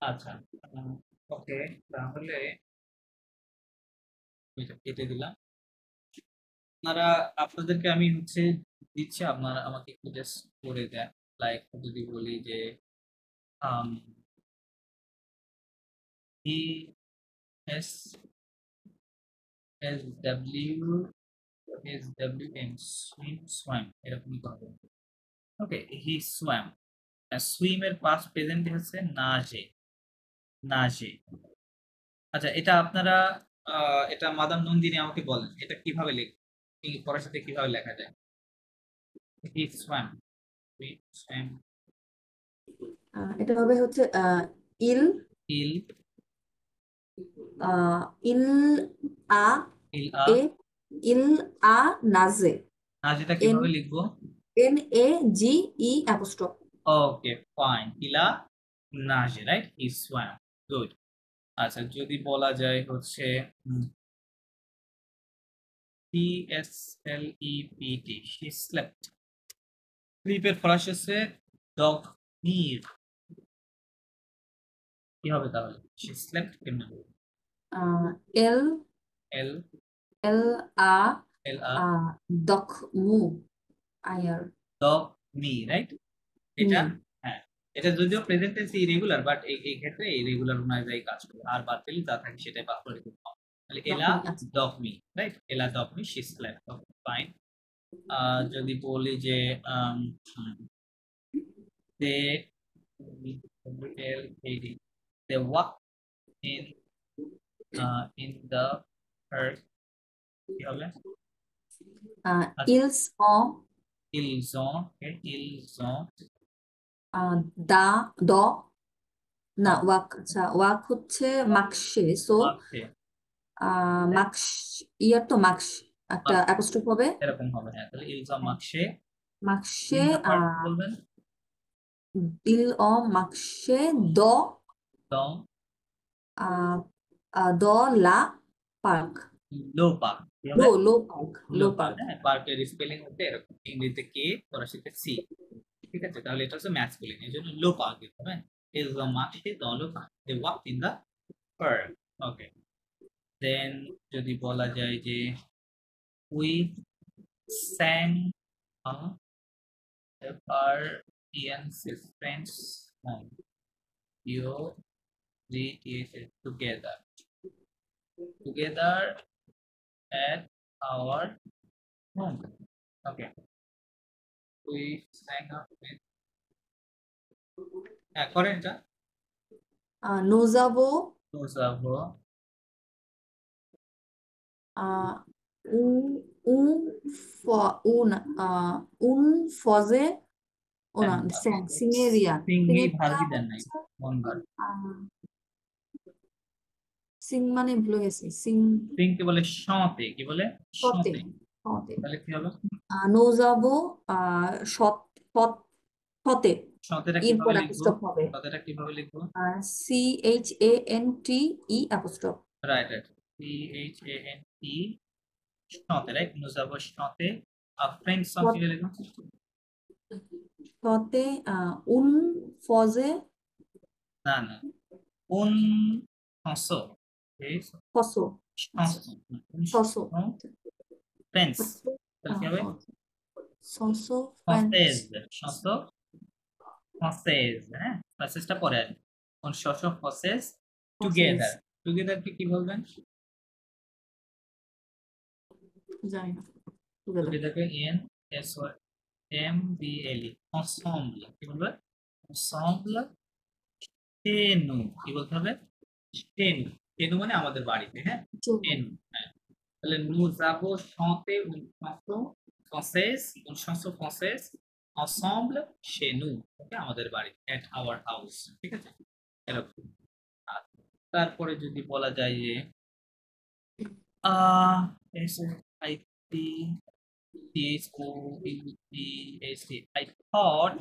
আচ্ছা, ওকে, তাহলে এটা কেটে দিলাম। আপনারা, আপনাদেরকে আমি হচ্ছে দিচ্ছি, আপনারা আমাকে একটু জাস্ট করে দেন। লাইক যদি বলি যে um, he S S W S W M swam, এরকমই করবে। ওকে, হি swam, সুইম এর পাস্ট প্রেজেন্ট হচ্ছে নাজে, নাজে। আচ্ছা, এটা আপনারা এটা মাদাম নন্দিনী আমাকে বলেন এটা কিভাবে পড়ার সাথে কিভাবে লেখা যায়? হি swam, we swam, এটা হবে হচ্ছে ইল ইল, ইল আ ইল আ, এ ইল আ নাজে নাজেটা এন কিভাবে লিখবো? NAGE apostrophe. ওকে ফাইন ইলা নাজে রাইট হি সোয়াম গুড আচ্ছা যদি বলা যায় হচ্ছে TSLEPT she slept স্লিপের ফরাসি হচ্ছে ডগ নির কি হবে তাহলে she slept কেমনে হবে L L L A L A Doc Mu IR dog me right এটা মি। হ্যাঁ এটা যদিও প্রেজেন্ট টেন্স ইরেগুলার বাট এই ক্ষেত্রে ইরেগুলার অনুযায়ী কাজ করে আর বাদ দিলে যা থাকে সেটাই বাদ করে দিতে হবে তাহলে এলা আচ্ছা। ডগ মি রাইট এলা dog me she slept fine যদি বলি যে দে they walk in the earth কি হবে Ils ont ils ont da do না Ah. ওয়াক আচ্ছা ওয়াক হচ্ছে মাকশে সো marché মাকশ ইয়ার তো মাকশ একটা Marché. অ্যাপোস্ট্রোফ হবে এরকম হবে হ্যাঁ তাহলে ils ont marché মাকশে in the park বলবেন ইল অ মাকশে দ dans দ লা পার্ক লো পার্ক কি হবে লো পার্ক লো লো পার্ক পার্ক হ্যাঁ পার্কের স্পেলিং হচ্ছে এরকম ইংরেজিতে কে ফরাসিতে সি ঠিক আছে তাহলে এটা হচ্ছে ম্যাসকুলিন এই জন্য লো পার্ক দিতে হবে is the marché dans le parc they walked in the park ওকে দেন যদি বলা যায় যে we sang our friends song you did it together at our home okay we sang up with করেন এটা nous avons nous avons un faisait না সিংয়েরিয়া সিংহি ভার্বি দেন নাই মন verb Singh মানে ভুলে গেছি সিং সিং কি বলে শতে কি বলে সতে শতে সতে তাহলে কি হবে nous avons সত সত সতে শতেটা এরপর কিভাবে লিখবো অ্যাপোস্ট্রোফ হবে শতেটা কিভাবে লিখবো CHANTE অ্যাপোস্ট্রোফ রাইট CHANT শতে right nous avons chanté a friend song কিভাবে লিখবো সতে উন ফজে না না un chanson ফসো সসো friends তাহলে কি হবে সসো française chanson française হ্যাঁ ফ্রান্সেসটা পরে আসবে on chanson française together together কি বলবেন জানি না together কে ENSOMBLE ensemble কি বলবে ensemble chez nous কি বলতে হবে chez nous chez nous মানে আমাদের বাড়িতে হ্যাঁ chez nous হ্যাঁ তাহলে nous avons chanté une chanson française ensemble chez nous ওকে আমাদের বাড়িতে at our house ঠিক আছে এরকম তারপরে যদি বলা যায় যে SITCHOUGHT I thought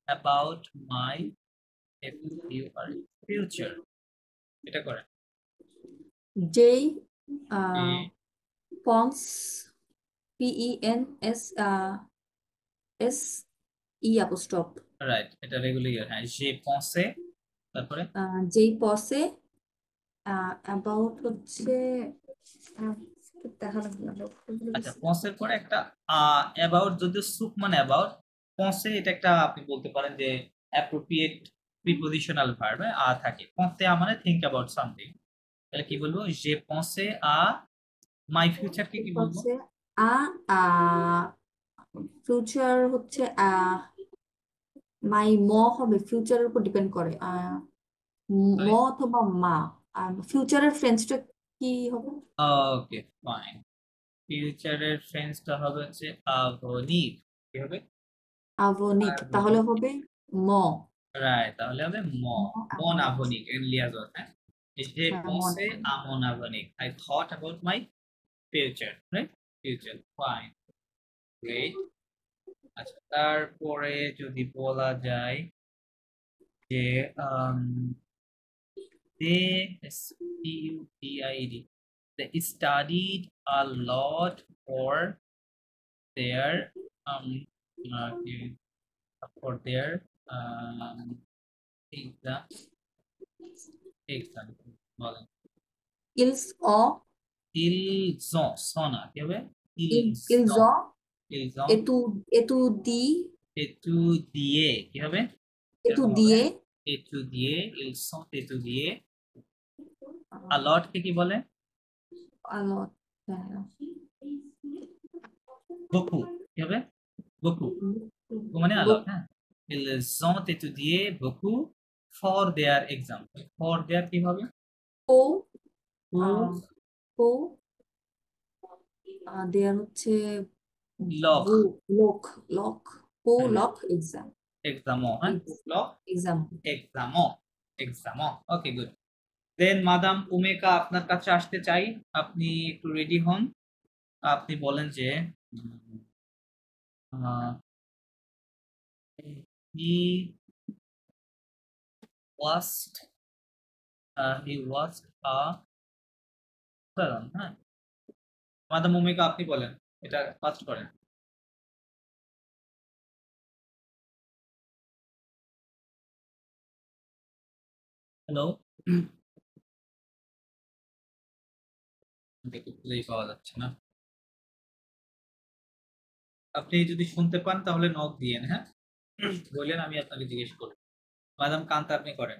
about my future এটা করে যেই পন্স PENS অ্যাপোস্ট্রোফ রাইট এটা রেগুলার হ্যাঁ যে পৌঁছে তারপরে যেই পসে অ্যাবাউট হচ্ছে দেখা লাগলো আচ্ছা পৌঁছের পরে একটা অ্যাবাউট যদি সুপ মানে অ্যাবাউট পৌঁছে এটা একটা আপনি বলতে পারেন যে অ্যাপ্রোপ্রিয়েট প্রিপোজিশনাল ভার্ব থাকে পৌঁছে মানে থিংক অ্যাবাউট সামথিং তাহলে কি বলবো যে পৌঁছে মাই ফিউচার কি বলবো ফিউচার হচ্ছে মাই ম হবে ফিউচারের উপর ডিপেন্ড করে ম অথবা মা ফিউচারের ফ্রেন্ডসটা কি হবে ওকে ফাইন ফিউচারের ফ্রেন্ডসটা হবে হচ্ছে আভনিক কি হবে আভনিক তাহলে হবে ম রাইট তাহলে হবে মন আভনিক এন লিয়াজত হ্যাঁ যে পৌঁছে আমন আভনিক I thought about my future, right? Future, fine, great. আচ্ছা, তারপরে যদি বলা যায় যে they studied a lot for their um uh, for their exam বলেন। ইলস অ ইলজন, সনা কি হবে? ইলজন ইলজন এতু এতু দি দিয়ে কি হবে? এতু এরকম হবে দিয়ে দিয়ে, ইলসন দিয়ে। আলট কে কি বলে? আলো বকু কি হবে? বকু, মানে আলট। হ্যাঁ, ils ont étudié beaucoup for their exam, for their কি হবে? ও to ও দেয়ার হচ্ছে lock লক লক ও হ্যাঁ, লক এক্সাম examon, হ্যাঁ, lock এক্সাম examon, ওকে, গুড। দেন মাদাম উমেকা আপনার কাছে আসতে চাই, আপনি একটু রেডি হন। আপনি বলেন যে he watched a film, হ্যাঁ। মাদাম উমেকা আপনি বলেন, এটা ফার্স্ট করেন। হ্যালো, খুঁজেই পাওয়া যাচ্ছে না। আপনি যদি শুনতে পান তাহলে নক দিয়েন, হ্যাঁ, বললেন, আমি আপনাকে জিজ্ঞেস করব। মাদাম কান্তা আপনি করেন।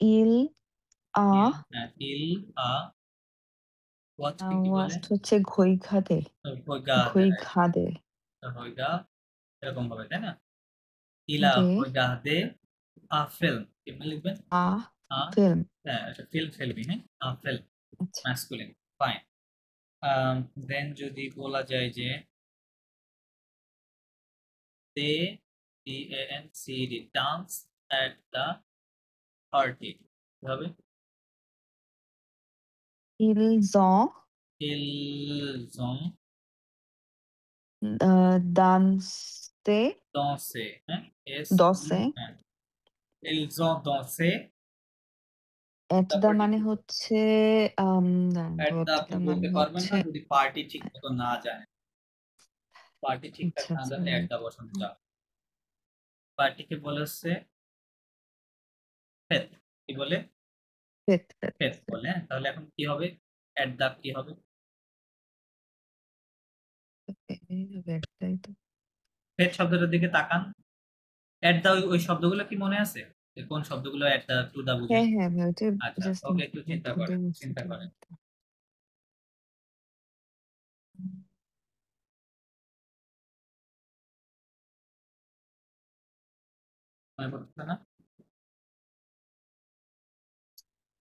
ইল আ হ্যাঁ, ইল আ ওয়াচ কি বলে? ওয়াস্ট হচ্ছে ঘইঘাদে হইগা ঘইঘাদে হইগা, এরকম ভাবে, তাই না? ইলা দে হইগা দে আ ফিল্ম, এমনি লিখবেন। আ আ ফিল্ম। হ্যাঁ, এটা ফিল্মি, হ্যাঁ, আ ফিল্ম, আচ্ছা, ম্যাসকুলিন, ফাইন। দেন যদি বলা যায় যে they dance at the party, হবে ils ils ont dansé dansé, হ্যাঁ, dansé হ্যাঁ, ils ont dansé। at the তারপর মানে হচ্ছে at at the আপনি the মানে বলতে পারবেন হচ্ছে না যদি পার্টি ঠিক মতো না জানেন। পার্টি ঠিকঠাক আচ্ছা না আচ্ছা জানলে at the বসানো যাবে। পার্টিকে বলে হচ্ছে ফেত, কি বলে? ফেত ফেত বলে, হ্যাঁ। তাহলে এখন কি হবে? at the কি হবে? তাই তো। ফেত শব্দটার দিকে তাকান। at the ওই শব্দগুলো কি মনে আছে? যে কোন শব্দগুলো at the to the বুঝে? হ্যাঁ হ্যাঁ আমি ওইটা আচ্ছা, জাস্ট ওকে, একটু চিন্তা ভুলে করেন, গেছি চিন্তা এটা করেন। বলতে। মনে পড়ছে না?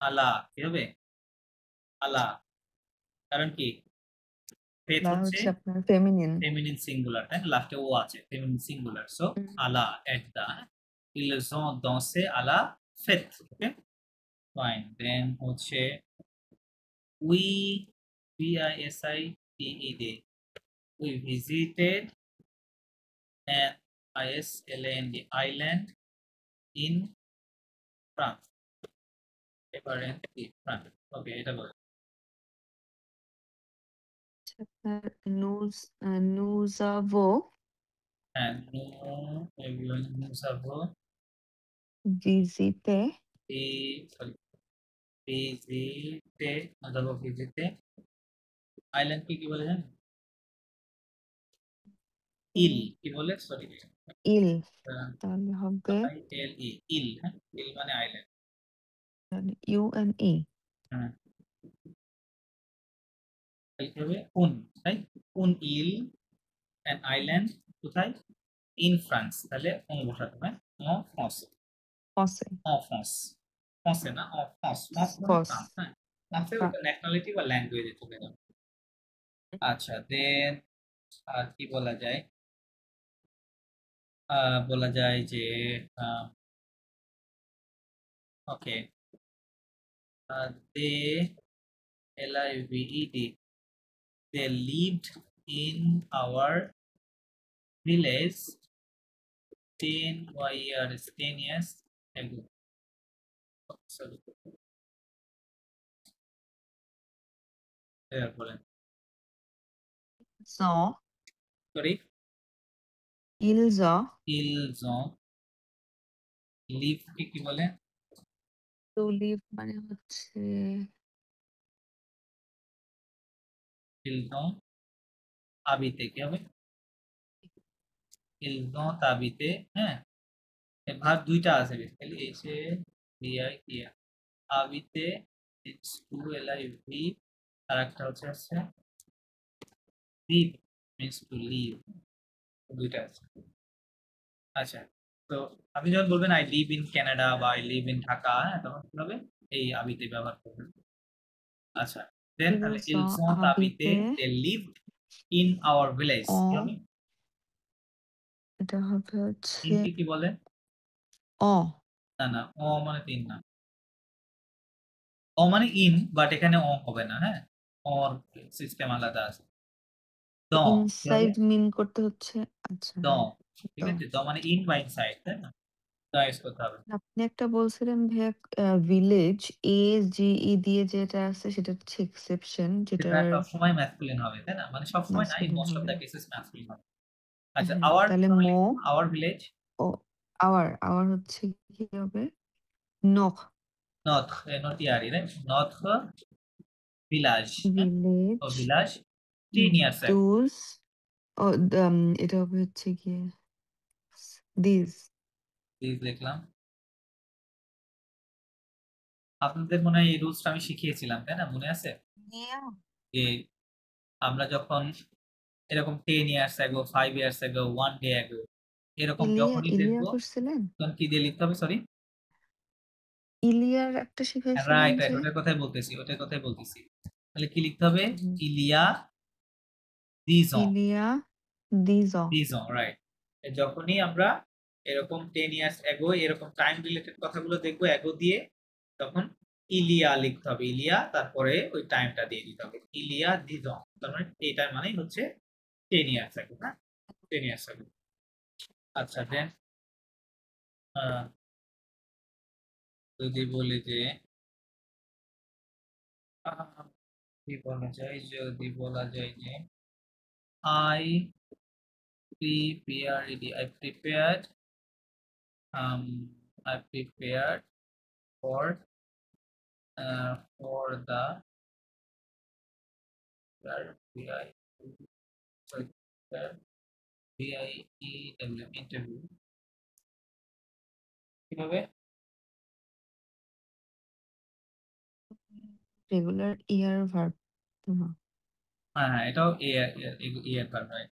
আলা কি হবে? আলা, কারণ কি? ফেথ লা হচ্ছে হচ্ছে আপনার ফেমিনিন। ফেমিনিন সিঙ্গুলার, তাই না? লাস্টে ও আছে, ফেমিনিন সিঙ্গুলার, সো আলা এট দা, ils ont dansé à la fête, ওকে, ফাইন। দেন হচ্ছে we visited we visited an island in France, এবারে ফ্রান্স, ওকে, এটা বলে। আপনার nous avons হ্যাঁ, nous avons visité visité island কি বলে জানেন? ইল কি বলে? সরি, il তাহলে হবে ILE, ইল, হ্যাঁ, ইল মানে আইল্যান্ড, UNE হ্যাঁ। কি হবে? উন, তাই, উন ইল অ্যান আইল্যান্ড, কোথায়? ইন ফ্রান্স, তাহলে ও বসাতে হবে, en France, ফসে en France, ফ্রান্সে না, en France, France মানে ফস ফ্রান্স, হ্যাঁ। ফ্রান্সের ওটা ন্যাশনালিটি বা ল্যাঙ্গুয়েজে চলে যাবে। আচ্ছা, দেন আর কি বলা যায়? বলা যায় যে ওকে, they lived they lived in our village 10 years ago. Sorry. বলেন So, সরি ইলজা ইলজন লিভ কি বলে টু লিভ মানে হচ্ছে ইলজন আবিতে কি হবে ইলজন তাবিতে হ্যাঁ ভাগ দুইটা আছে বেসিক্যালি এসে বিআই কিয়া আবিতে ইটস টু এলআই ভি আর একটা হচ্ছে লিভ মিন্স টু লিভ দুইটা আছে আচ্ছা তো আপনি যখন বলবেন আই লিভ ইন কানাডা বা আই লিভ ইন ঢাকা হ্যাঁ তখন কি হবে এই আবিতে ব্যবহার করবেন আচ্ছা দেন তাহলে ইলজা ইলজন তাবিতে আবিতে they lived in our village অ কি হবে এটা হবে হচ্ছে ইনকে কি বলে অ না না ও মানে তিন না ও মানে ইন বাট এখানে ও হবে না হ্যাঁ ওর সিস্টেম আলাদা আছে দ কি হবে ইনসাইড মিন করতে হচ্ছে আচ্ছা দ হ্যাঁ ঠিক তো আছে দ মানে ইন বা ইনসাইড তাই না দ ইউজ করতে হবে আপনি একটা বলছিলেন ভাইয়া ভিলেজ এ জি ই দিয়ে যেটা আছে সেটা হচ্ছে এক্সেপশন সেটা যেটার সবসময় ম্যাসকুলিন হবে তাই না মানে সবসময় না ইন ম্যাসকুলিন মোস্ট অফ হবে দ্য কেসেস ম্যাসকুলিন হবে আচ্ছা হ্যাঁ আওয়ার তাহলে তাহলে মো আওয়ার ভিলেজ ও আওয়ার হচ্ছে কি হবে নখ নর্থ নটিয়ারি রাইট নর্থ ভিলাজ ও ভিলেজ ভিলাজ 10 ইয়ার্স ago দোজ ও এটা হবে হচ্ছে গিয়ে দিস প্লিজ লিখলাম আপনাদের মনে হয় এই রুলসটা আমি শিখিয়েছিলাম তাই না মনে আছে যে আমরা যখন এরকম 10 years ago 5 years ago 1 day ago এরকম যখনই ইলিয়া দেখবো করছিলেন তখন কি দিয়ে লিখতে হবে সরি ইলিয়ার একটা শিখাইছিলেন রাইট রাইট যে ওটার কথাই বলতেছি তাহলে কি লিখতে হবে হুম। ইলিয়া দিজন ইলিয়া দিজ দিজন রাইট যখনই আমরা এরকম 10 ইয়ার্স ago এরকম টাইম রিলেটেড কথাগুলো দেখবো ago দিয়ে তখন ইলিয়া লিখতে হবে ইলিয়া তারপরে ওই টাইমটা দিয়ে দিতে হবে ইলিয়া দিজন তার মানে এইটার মানেই হচ্ছে 10 ইয়ার্স ago হ্যাঁ 10 ইয়ার্স ago আচ্ছা দেন যদি বলি যে কি বলা যায় যদি বলা যায় যে I prepared I prepared for the sorry VIEW interview কিভাবে রেগুলার ইয়ার ভার্ব হ্যাঁ এটাও এর ভার্ব রাইট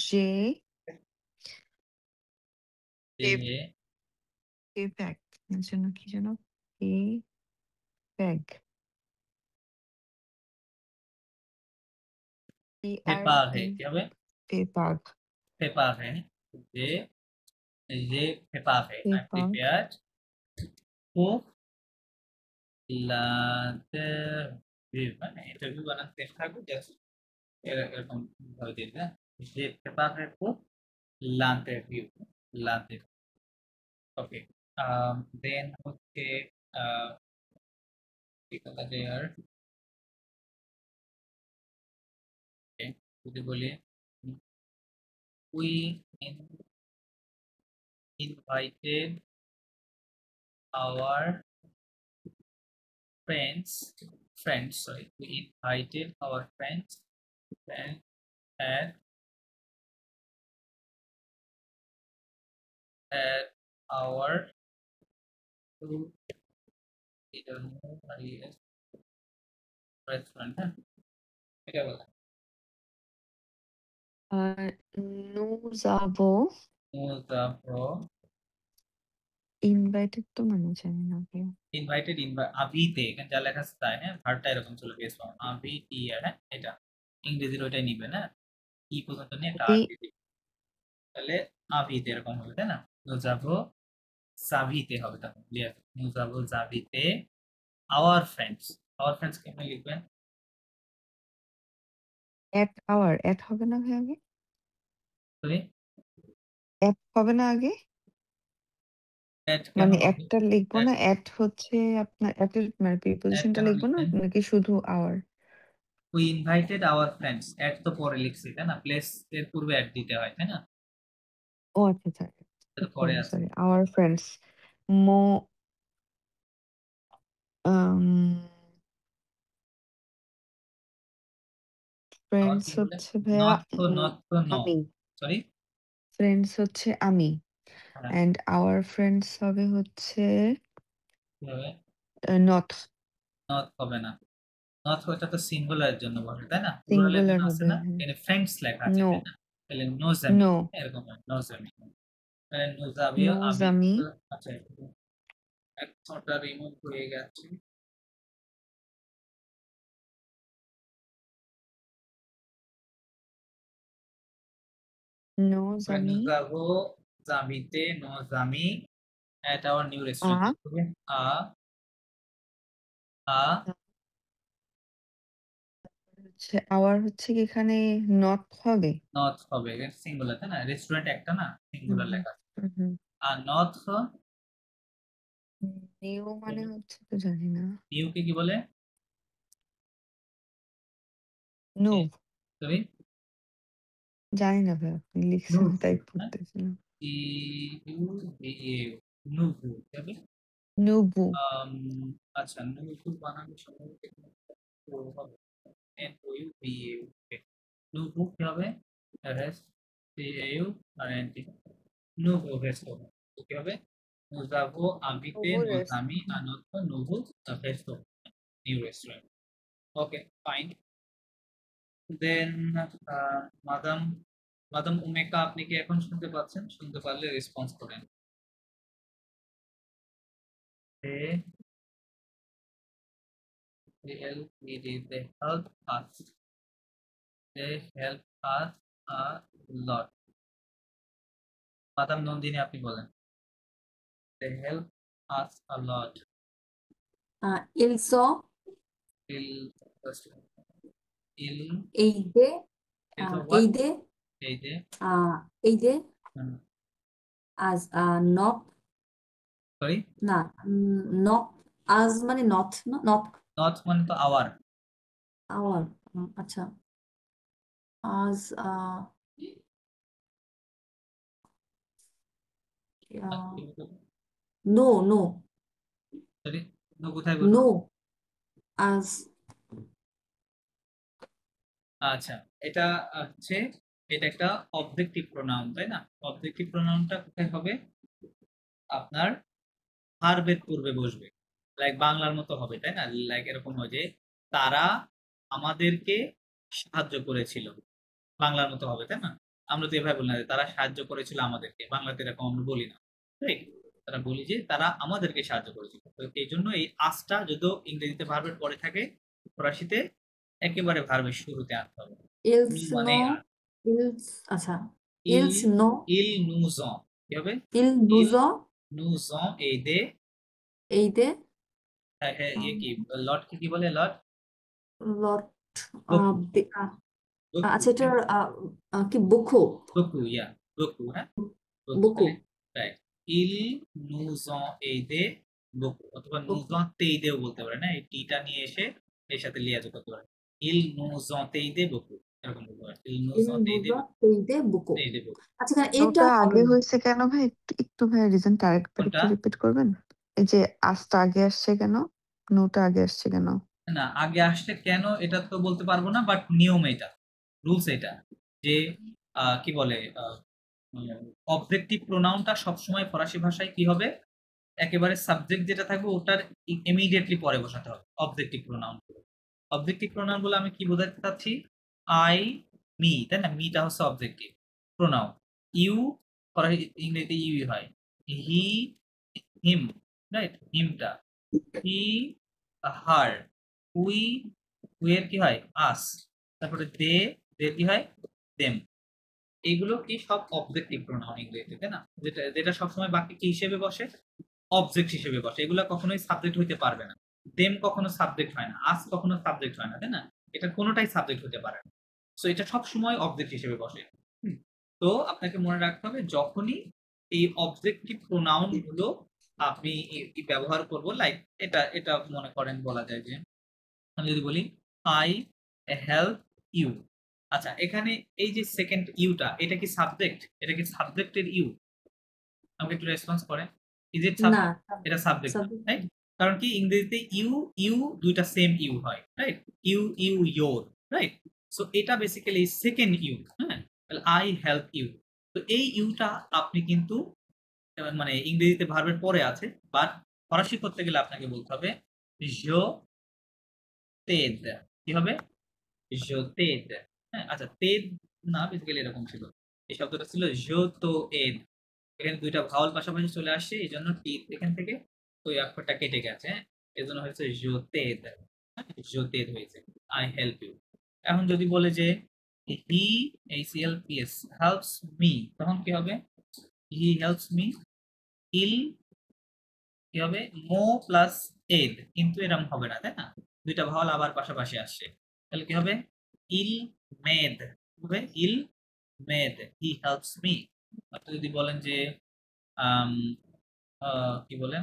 যে যে কে প্যাক এর জন্য কি যেন কে প্যাক প্রেপার হে কি হবে পেপাক প্রেপার হে যে যে প্রেপার হে I পেপাক prepared for l'interview মানে ইন্টারভিউ বানান সেম থাকবে জাস্ট এরকম ভাবে দিয়ে দিবেন যে প্রেপারে ফর l'interview l'interview ওকে দেন হচ্ছে কি বলা যায় আর যদি বলি we invited our friends sorry we invited our friends and at our restaurant হ্যাঁ এটা বলা nous avons তারপর invited তো মানে জানি না ভাইয়া ইনভাইটেড আবিতে এখানে যা লেখা আছে তাই হ্যাঁ ভার্বটা এরকম চলে বেস ফর্ম আবি টি আর হ্যাঁ এটা ইংরেজির ওইটাই নিবে না ই পর্যন্ত নিয়ে একটা আর এই দিয়ে দিবে তাহলে আবিতে এরকম হবে তাই না তো যাবো জাভিতে হবে, তখন ক্লিয়ার। নিয়ে যাবো জাভিতে আওয়ার ফ্রেন্ডস কেমনে লিখবেন? এট হবে না ভাই আগে? সরি, এট হবে না আগে? এট কেন মানে হবে? একটা লিখবো At না? এট হচ্ছে আপনার এটের মানে at প্রিপোজিশনটা কেন লিখবো না? লিখবেন? নাকি শুধু our? We invited our friends, এট তো পরে লিখছি তাই না, প্লেস এর পূর্বে এট দিতে হয় তাই না, ও আচ্ছা আচ্ছা। এটা তো পরে সরি আছে। Sorry, our friends. মো আবার ফ্রেন্ডস কি বলে? হচ্ছে ভাইয়া নট তো নো। আমি। সরি, ফ্রেন্ডস হচ্ছে আমি, হ্যাঁ, এন্ড আওয়ার ফ্রেন্ডস হবে হচ্ছে কি হবে? নট। নট হবে না, নট ওটা তো সিঙ্গুলারের জন্য বলে তাই না, প্লুরালের সিঙ্গুলার জন্য আছে হবে, না, হ্যাঁ। এখানে ফ্রেন্ডস লেখা আছে নো তাই না, তাহলে নোজামি নো এরকম হয়, নোজামি, তাহলে নোজাবিও নোজ আমি আমি। তো। আচ্ছা, একটা রিমুভ হয়ে গেছে। নোজ আমি। নোজাবো জামিতে নোজামি at our new a restaurant, okay? আ হচ্ছে আওয়ার হচ্ছে কি এখানে নট হবে? নট হবে, সিঙ্গুলার তাই না, রেস্টুরেন্ট একটা না, হুম সিঙ্গুলার হুম লেখা আছে। হুম হুম। আর নট নিউ মানে হচ্ছে তো জানি না। নিউ কে কি বলে? নো সরি, জানি না ভাই, আপনি লিখছেন নুভু, তাই হ্যাঁ, পড়তেছিলাম। ইউ নুভু কি হবে? নুবু। আম, আচ্ছা, নুভু বানানো সম্ভবত ও হবে, N O U B A U, নুভু কি হবে? S C A U R N T, নুভু ভেস্টো কি হবে? নুজাভো আমিতে নুবু রেস্ট। নোজামি আনত নুভু ভেস্টো, new restaurant. Okay, fine. Then মাদাম মাদাম উমেকা, আপনি কি এখন শুনতে পাচ্ছেন? শুনতে পারলে রেসপন্স করেন। They help me, they help us, they help us a lot. মাদাম নন্দিনী, আপনি বলেন। They help us a lot. Il so, Il il eide, il so what? eide, এই যে eide, as not, সরি, না, not, as মানে not, not not মানে তো our. our, আচ্ছা, as no, no, sorry, no কোথায় বলবো? no, as আচ্ছা, এটা হচ্ছে, এটা একটা অবজেক্টিভ প্রোনাউন তাই না, অবজেক্টিভ প্রোনাউনটা কোথায় হবে? আপনার ভার্বের পূর্বে বসবে, লাইক বাংলার মতো হবে তাই না, লাইক এরকম হয় যে তারা আমাদেরকে সাহায্য করেছিল, বাংলার মতো হবে তাই না। আমরা তো এভাবে বলি না যে তারা সাহায্য করেছিল আমাদেরকে, বাংলাতে এরকম আমরা বলি না, রাইট? তারা বলি যে তারা আমাদেরকে সাহায্য করেছিল, তো এই জন্য এই আজটা যদিও ইংরেজিতে ভার্বের পরে থাকে, ফরাসিতে একেবারে ভার্বের শুরুতে আনতে হবে। ils মানে no, ils, আচ্ছা, ইল ils no, ইল নুজন কি হবে? ils ইল nous ont নুজন এইদে, aidé, হ্যাঁ হ্যাঁ, ইয়ে কি um, লট কি বলে, লট lot, বকু, বকু আচ্ছা, এটার কি বুকু, বকু ইয়া বকু, হ্যাঁ বকু, বুকু, তাহলে রাইট, ইল নুজন এইদে বকু, অথবা বুকু, নুজন তেইদেও বলতে পারে না, এই টিটা নিয়ে এসে এর সাথে লিয়াজো করতে পারে, ইল নুজন তেইদে বকু, এরকম বলতে পারে, ইল ils নুজন nous তেইদে ont aidé beaucoup, তেইদে বকু। আচ্ছা, এখানে এটা নোটা হবে আগে না, হয়েছে কেন ভাই? একটু একটু ভাই রিজনটা আরেকবার কোনটা? একটু রিপিট করবেন? এই যে আজটা আগে আসছে কেন? নোটা আগে আসছে কেন? না, আগে আসলে কেন এটা তো বলতে পারবো না, বাট নিয়ম এটা, রুলস এটা, যে কি বলে, অবজেক্টিভ প্রোনাউনটা সবসময় ফরাসি ভাষায় কি হবে, একেবারে সাবজেক্ট যেটা থাকবে ওটার ইমিডিয়েটলি পরে বসাতে হবে অবজেক্টিভ প্রোনাউন। অবজেক্টিভ প্রোনাউন বলে আমি কি বোঝাতে চাচ্ছি, আই মি তাই না, মিটা হচ্ছে অবজেক্টিভ প্রোনাউন, ইউ ইংরেজিতে ইউ হয়, হি হিম, রাইট, হিমটা, হি হার, উই উইয়ের কি হয় আস, তারপরে দে দের কি হয় দেম, এইগুলো কি সব অবজেক্টিভ প্রোনাউন ইংরেজিতে, তাই না? যেটা যেটা সবসময় বাকি কি হিসেবে বসে, অবজেক্ট হিসেবে বসে। এগুলো কখনোই সাবজেক্ট হইতে পারবে না। দেম কখনো সাবজেক্ট হয় না, আজ কখনো সাবজেক্ট হয় না, তাই না? এটা কোনোটাই সাবজেক্ট হতে পারে না। সো এটা সব সময় অবজেক্ট হিসেবে বসে। তো আপনাকে মনে রাখতে হবে যখনই এই অবজেক্টিভ প্রোনাউন গুলো আপনি ব্যবহার করব, লাইক এটা এটা মনে করেন বলা যায় যে আমি যদি বলি আই হেল্প ইউ। আচ্ছা, এখানে এই যে সেকেন্ড ইউটা, এটা কি সাবজেক্ট? এটা কি সাবজেক্টের ইউ? আমাকে একটু রেসপন্স করেন। ইজ ইট না, সাবজেক্ট? এটা সাবজেক্ট না, সাবজেক্ট রাইট? কারণ কি ইংরেজিতে ইউ ইউ দুইটা সেম ইউ হয়, right? You you your, right? So এটা বেসিক্যালি সেকেন্ড ইউ। হ্যাঁ, আই হেল্প ইউ। তো এই ইউটা আপনি কিন্তু মানে ইংরেজিতে ভার্বের পরে আছে, বাট ফরাসি করতে গেলে আপনাকে বলতে হবে জো তেদ। কি হবে? জো তেদ। হ্যাঁ, আচ্ছা তেদ না, বেসিক্যালি এরকম ছিল। এই শব্দটা ছিল জো তো এদ। এখানে দুইটা ভাওয়াল পাশাপাশি চলে আসছে, এই জন্য টি এখান থেকে ওই অক্ষরটা কেটে গেছে। হ্যাঁ, এই জন্য হয়েছে জোতেদ। জোতেদ হয়েছে আই হেল্প ইউ। এখন যদি বলে যে হি এইচএলপিএস হেল্পস মি, তখন কি হবে? He helps me. ইল কি হবে? মো প্লাস এদ, কিন্তু এরকম হবে না, তাই না? দুইটা ভাওয়াল আবার পাশাপাশি আসছে, তাহলে কি হবে? ইল মেদ হবে ইল মেদ। He helps me. আপনি যদি বলেন যে কি বলে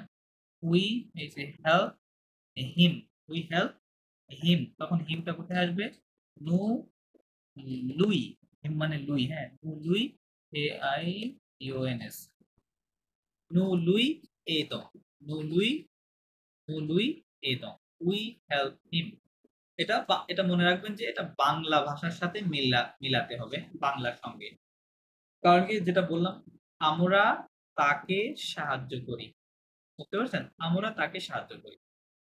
উই এই যে হেল্প হিম, উই হেল্প হিম, তখন হিমটা কোথায় আসবে? নু লুই। হিম মানে লুই। হ্যাঁ, নু লুই এ আই ইউ এন এস। নু লুই এ দ। নু লুই, নু লুই এ দ। We help him. এটা এটা মনে রাখবেন যে এটা বাংলা ভাষার সাথে মিলাতে হবে বাংলার সঙ্গে। কারণ কি যেটা বললাম, আমরা তাকে সাহায্য করি। বুঝতে পারছেন? আমরা তাকে সাহায্য করি।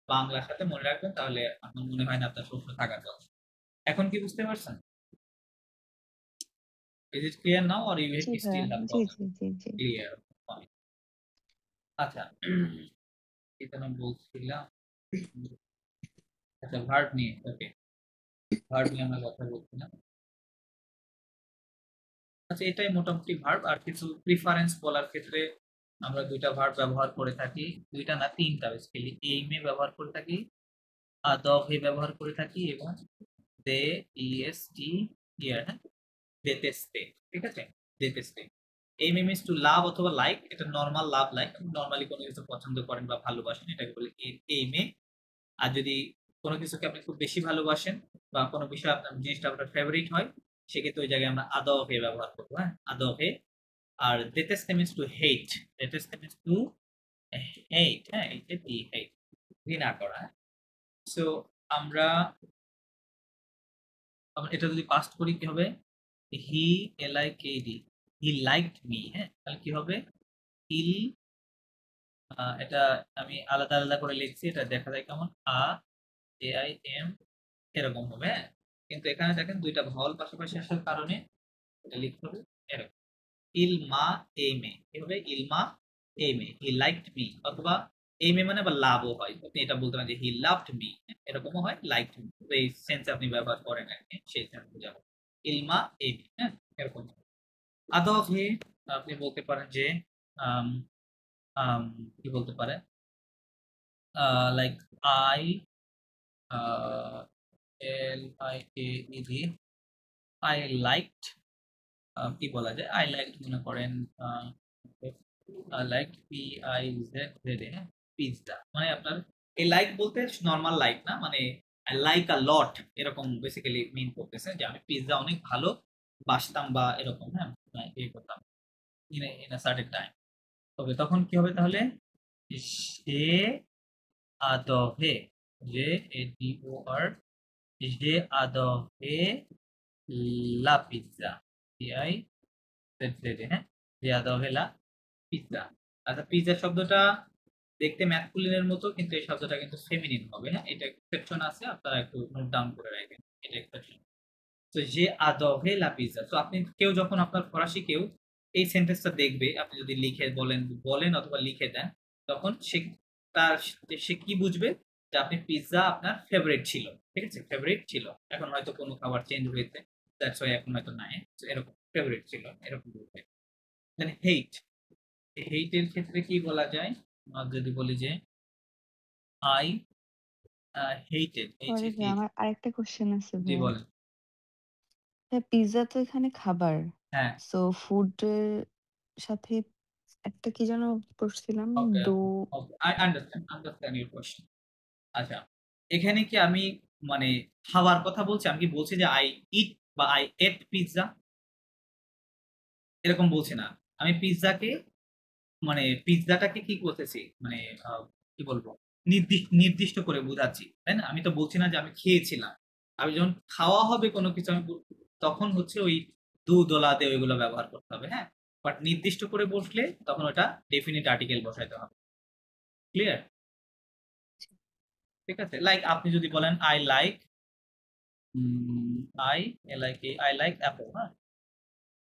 বাংলার সাথে মনে রাখবেন, তাহলে আমার মনে হয় না আপনার প্রশ্ন থাকার কথা। এখন কি বুঝতে পারছেন? Is it clear now or you G still ভাইয়া, have G problem? G G G. Clear. Fine. আচ্ছা, এটা আমি বলছিলাম। আচ্ছা, ভার্ব নিয়ে। ওকে, ভার্ব নিয়ে আমরা কথা বলছিলাম। আচ্ছা, এটাই মোটামুটি ভার্ব। আর কিছু প্রিফারেন্স বলার ক্ষেত্রে আমরা দুইটা ভার্ব ব্যবহার করে থাকি, দুইটা না তিনটা বেসিক্যালি। এইমে ব্যবহার করে থাকি, আদহে ব্যবহার করে থাকি, এবং দে ইএসটি ইয়ার, হ্যাঁ, দেতেস্তে। ঠিক আছে, দেতেস্তে। এই মিনস টু লাভ অথবা লাইক। এটা নরমাল লাভ লাইক, নরমালি কোনো কিছু পছন্দ করেন বা ভালোবাসেন, এটাকে বলে এই মে। আর যদি কোনো কিছুকে আপনি খুব বেশি ভালোবাসেন বা কোনো বিষয় আপনার জিনিসটা আপনার ফেভারিট হয়, সেক্ষেত্রে ওই জায়গায় আমরা আদহে ব্যবহার করবো। হ্যাঁ, আদহে। আর দেতেস্তে মিনস টু হেট। দেতেস্তে মিনস টু হেট। হ্যাঁ, এইটা হেট, ঘৃণা করা। সো আমরা এটা যদি পাস্ট করি কি হবে? He L I K D, he liked me. হ্যাঁ, তাহলে কি হবে? ইল, এটা আমি আলাদা আলাদা করে লিখছি, এটা দেখা যায় কেমন, আ এ আই এম এরকম হবে। হ্যাঁ, কিন্তু এখানে দেখেন দুইটা ভাওয়াল পাশাপাশি আসার কারণে এটা লিখতে হবে এরকম, ইলমা এমে। কি হবে? ইলমা এমে, হি লাইকড মি। অথবা এমে মানে আবার লাভও হয়, আপনি এটা বলতে পারেন যে হি লাভড মি, এরকমও হয়, লাইকড মি। তো এই সেন্সে আপনি ব্যবহার করেন আর কি, সেই সেন্স বুঝাবো ইলমা এমে। হ্যাঁ, এরকম। আদব হে আপনি বলতে পারেন যে আম, আম, কি বলতে পারে, like I L I K ED, I liked, কি বলা যায়, আই লাইক মনে করেন like P I Z Z, হ্যাঁ, পিৎজা। মানে আপনার এই লাইক বলতে নরমাল লাইক না, মানে আই লাইক আ লট, এরকম বেসিক্যালি মিন করতেছে যে আমি পিৎজা অনেক ভালো বাসতাম বা এরকম। হ্যাঁ, এই করতাম ইন আ সার্টেন টাইম। ওকে, তখন কি হবে তাহলে? সে আদহে, যে এ ডি ও আর, যে আদহে লা pizza, P I Z Z, হ্যাঁ, যে আদহে লা পিৎজা। আচ্ছা, পিৎজা শব্দটা দেখতে ম্যাসকুলিনের মতো, কিন্তু এই শব্দটা কিন্তু ফেমিনিন হবে। হ্যাঁ, এটা এক্সেপশন আছে, আপনারা একটু নোট ডাউন করে রাখবেন, এটা এক্সেপশন। তো যে আদহে লা পিৎজা। তো আপনি কেউ যখন আপনার ফরাসি কেউ এই সেন্টেন্সটা দেখবে, আপনি যদি লিখে বলেন অথবা লিখে দেন, তখন সে তার সে কি বুঝবে? যে আপনি পিৎজা আপনার ফেভারিট ছিল। ঠিক আছে, ফেভারিট ছিল। এখন হয়তো কোনো খাবার চেঞ্জ হয়েছে, দ্যাটস ওয়াই এখন হয়তো নাই। এরকম ফেভারিট ছিল এরকম বলতে। দেন হেট, হেইটের ক্ষেত্রে কি বলা যায়? যদি বলি যে আই হেইটেড, সরি ভাই, আমার আরেকটা কোশ্চেন আছে জি ভাই। বলেন। পিৎজা তো এখানে খাবার, হ্যাঁ, সো ফুডের সাথে একটা কি যেন পড়ছিলাম, ওকে ডো। Okay, I understand your question. আচ্ছা, এখানে কি আমি মানে খাবার কথা বলছি? আমি কি বলছি যে আই ইট বা আই এট পিৎজা, এরকম বলছি না। আমি পিৎজাকে মানে পিৎজাটাকে কি করতেছি মানে কি বলবো, নির্দিষ্ট করে বোঝাচ্ছি, তাই না? আমি তো বলছি না যে আমি খেয়েছিলাম। আমি যখন খাওয়া হবে কোনো কিছু আমি তখন হচ্ছে ওই দু দোলা দিয়ে ওইগুলো ব্যবহার করতে হবে, হ্যাঁ। বাট নির্দিষ্ট করে বসলে তখন ওটা ডেফিনিট আর্টিকেল বসাইতে হবে। ক্লিয়ার? ঠিক আছে, লাইক আপনি যদি বলেন I like I like Apple, হ্যাঁ,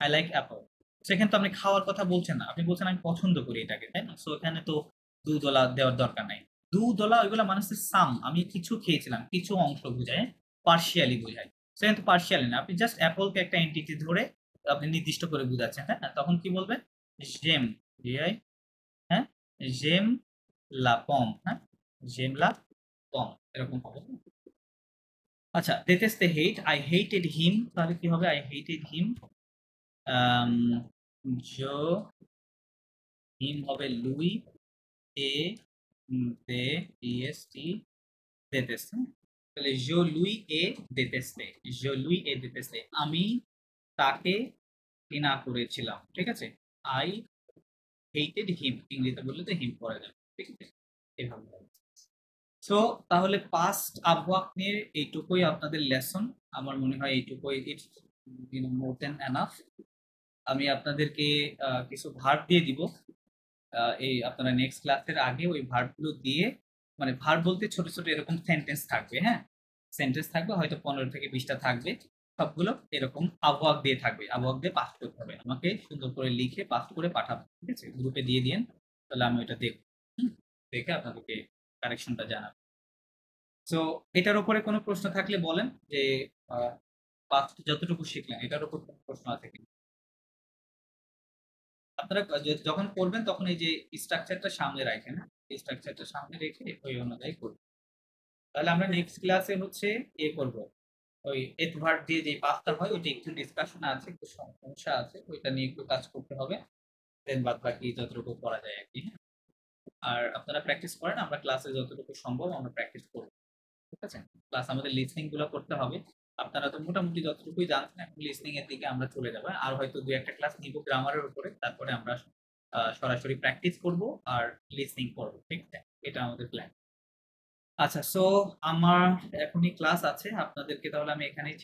আই লাইক অ্যাপল, সেখানে তো আপনি খাওয়ার কথা বলছেন না, আপনি বলছেন আমি পছন্দ করি এটাকে, তাই না? সো এখানে তো দোলা দেওয়ার দরকার নাই। দোলা ওইগুলো মানে হচ্ছে সাম, আমি কিছু খেয়েছিলাম, কিছু অংশ বোঝায়, পার্শিয়ালি বোঝায়। সেখানে তো পার্শিয়ালি না, আপনি জাস্ট অ্যাপলকে একটা এন্টিটি ধরে আপনি নির্দিষ্ট করে বুঝাচ্ছেন, তাই না? তখন কি বলবেন? জেম, জিআই, হ্যাঁ, জেম লা পম, হ্যাঁ, জেম লা পম, এরকম হবে। আচ্ছা, deteste hate, I hated him, তাহলে কি হবে? I hated him, জো, হিম হবে লুই, এ দে ইএসটি, deteste, তাহলে জো লুই এ deteste, জো লুই এ deteste, আমি তাকে ঘৃণা করেছিলাম, ঠিক আছে? আই হেটেড হিম, ইংরেজিতে বললে তো হিম পড়া যাবে, ঠিক আছে? এভাবে। সো তাহলে পাস্ট আবহাওয়া নিয়ে এইটুকুই আপনাদের লেসন। আমার মনে হয় এইটুকুই, ইটস মোর দেন এনাফ। আমি আপনাদেরকে কিছু ভার্ব দিয়ে দিব। এই আপনারা নেক্সট ক্লাসের আগে ওই ভার্বগুলো দিয়ে, মানে ভার্ব বলতে ছোট ছোট এরকম সেন্টেন্স থাকবে, হ্যাঁ, সেন্টেন্স থাকবে, হয়তো 15 থেকে 20টা থাকবে। সবগুলো এরকম আবহাওয়া দিয়ে থাকবে, আবহাওয়া দিয়ে পাস করতে হবে, আমাকে সুন্দর করে লিখে পাস করে পাঠাবো, ঠিক আছে? গ্রুপে দিয়ে দিন, তাহলে আমি ওটা দেখব, দেখে আপনাদেরকে কারেকশনটা জানাবো। সো এটার উপরে কোনো প্রশ্ন থাকলে বলেন, যে পাস্ট যতটুকু শিখলেন এটার উপর কোনো প্রশ্ন আছে কিনা? আপনারা যখন করবেন তখন এই যে স্ট্রাকচারটা সামনে রাখেন, এই স্ট্রাকচারটা সামনে রেখে ওই অনুযায়ী করবেন। তাহলে আমরা নেক্সট ক্লাসে হচ্ছে করব, ওই এথ ভার্ব দিয়ে যে পাঁচটা হয় ওইটা একটু ডিসকাশন আছে, একটু সমস্যা আছে, ওইটা নিয়ে একটু কাজ করতে হবে। দেন বাদ বাকি যতটুকু করা যায় আর কি, হ্যাঁ? আর আপনারা প্র্যাকটিস করেন, আমরা ক্লাসে যতটুকু সম্ভব আমরা প্র্যাকটিস করব, ঠিক আছে? প্লাস আমাদের লিসনিং গুলো করতে হবে। আপনারা তো মোটামুটি যতটুকুই জানছেন, এখন লিসনিং এর দিকে আমরা চলে যাব। আর হয়তো 2-একটা ক্লাস নিব গ্রামারের উপরে, তারপরে আমরা সরাসরি প্র্যাকটিস করব আর লিসনিং করব, ঠিক আছে? এটা আমাদের প্ল্যান। আচ্ছা, সো আমার এখনই ক্লাস আছে, আপনাদেরকে তাহলে আমি এখানেই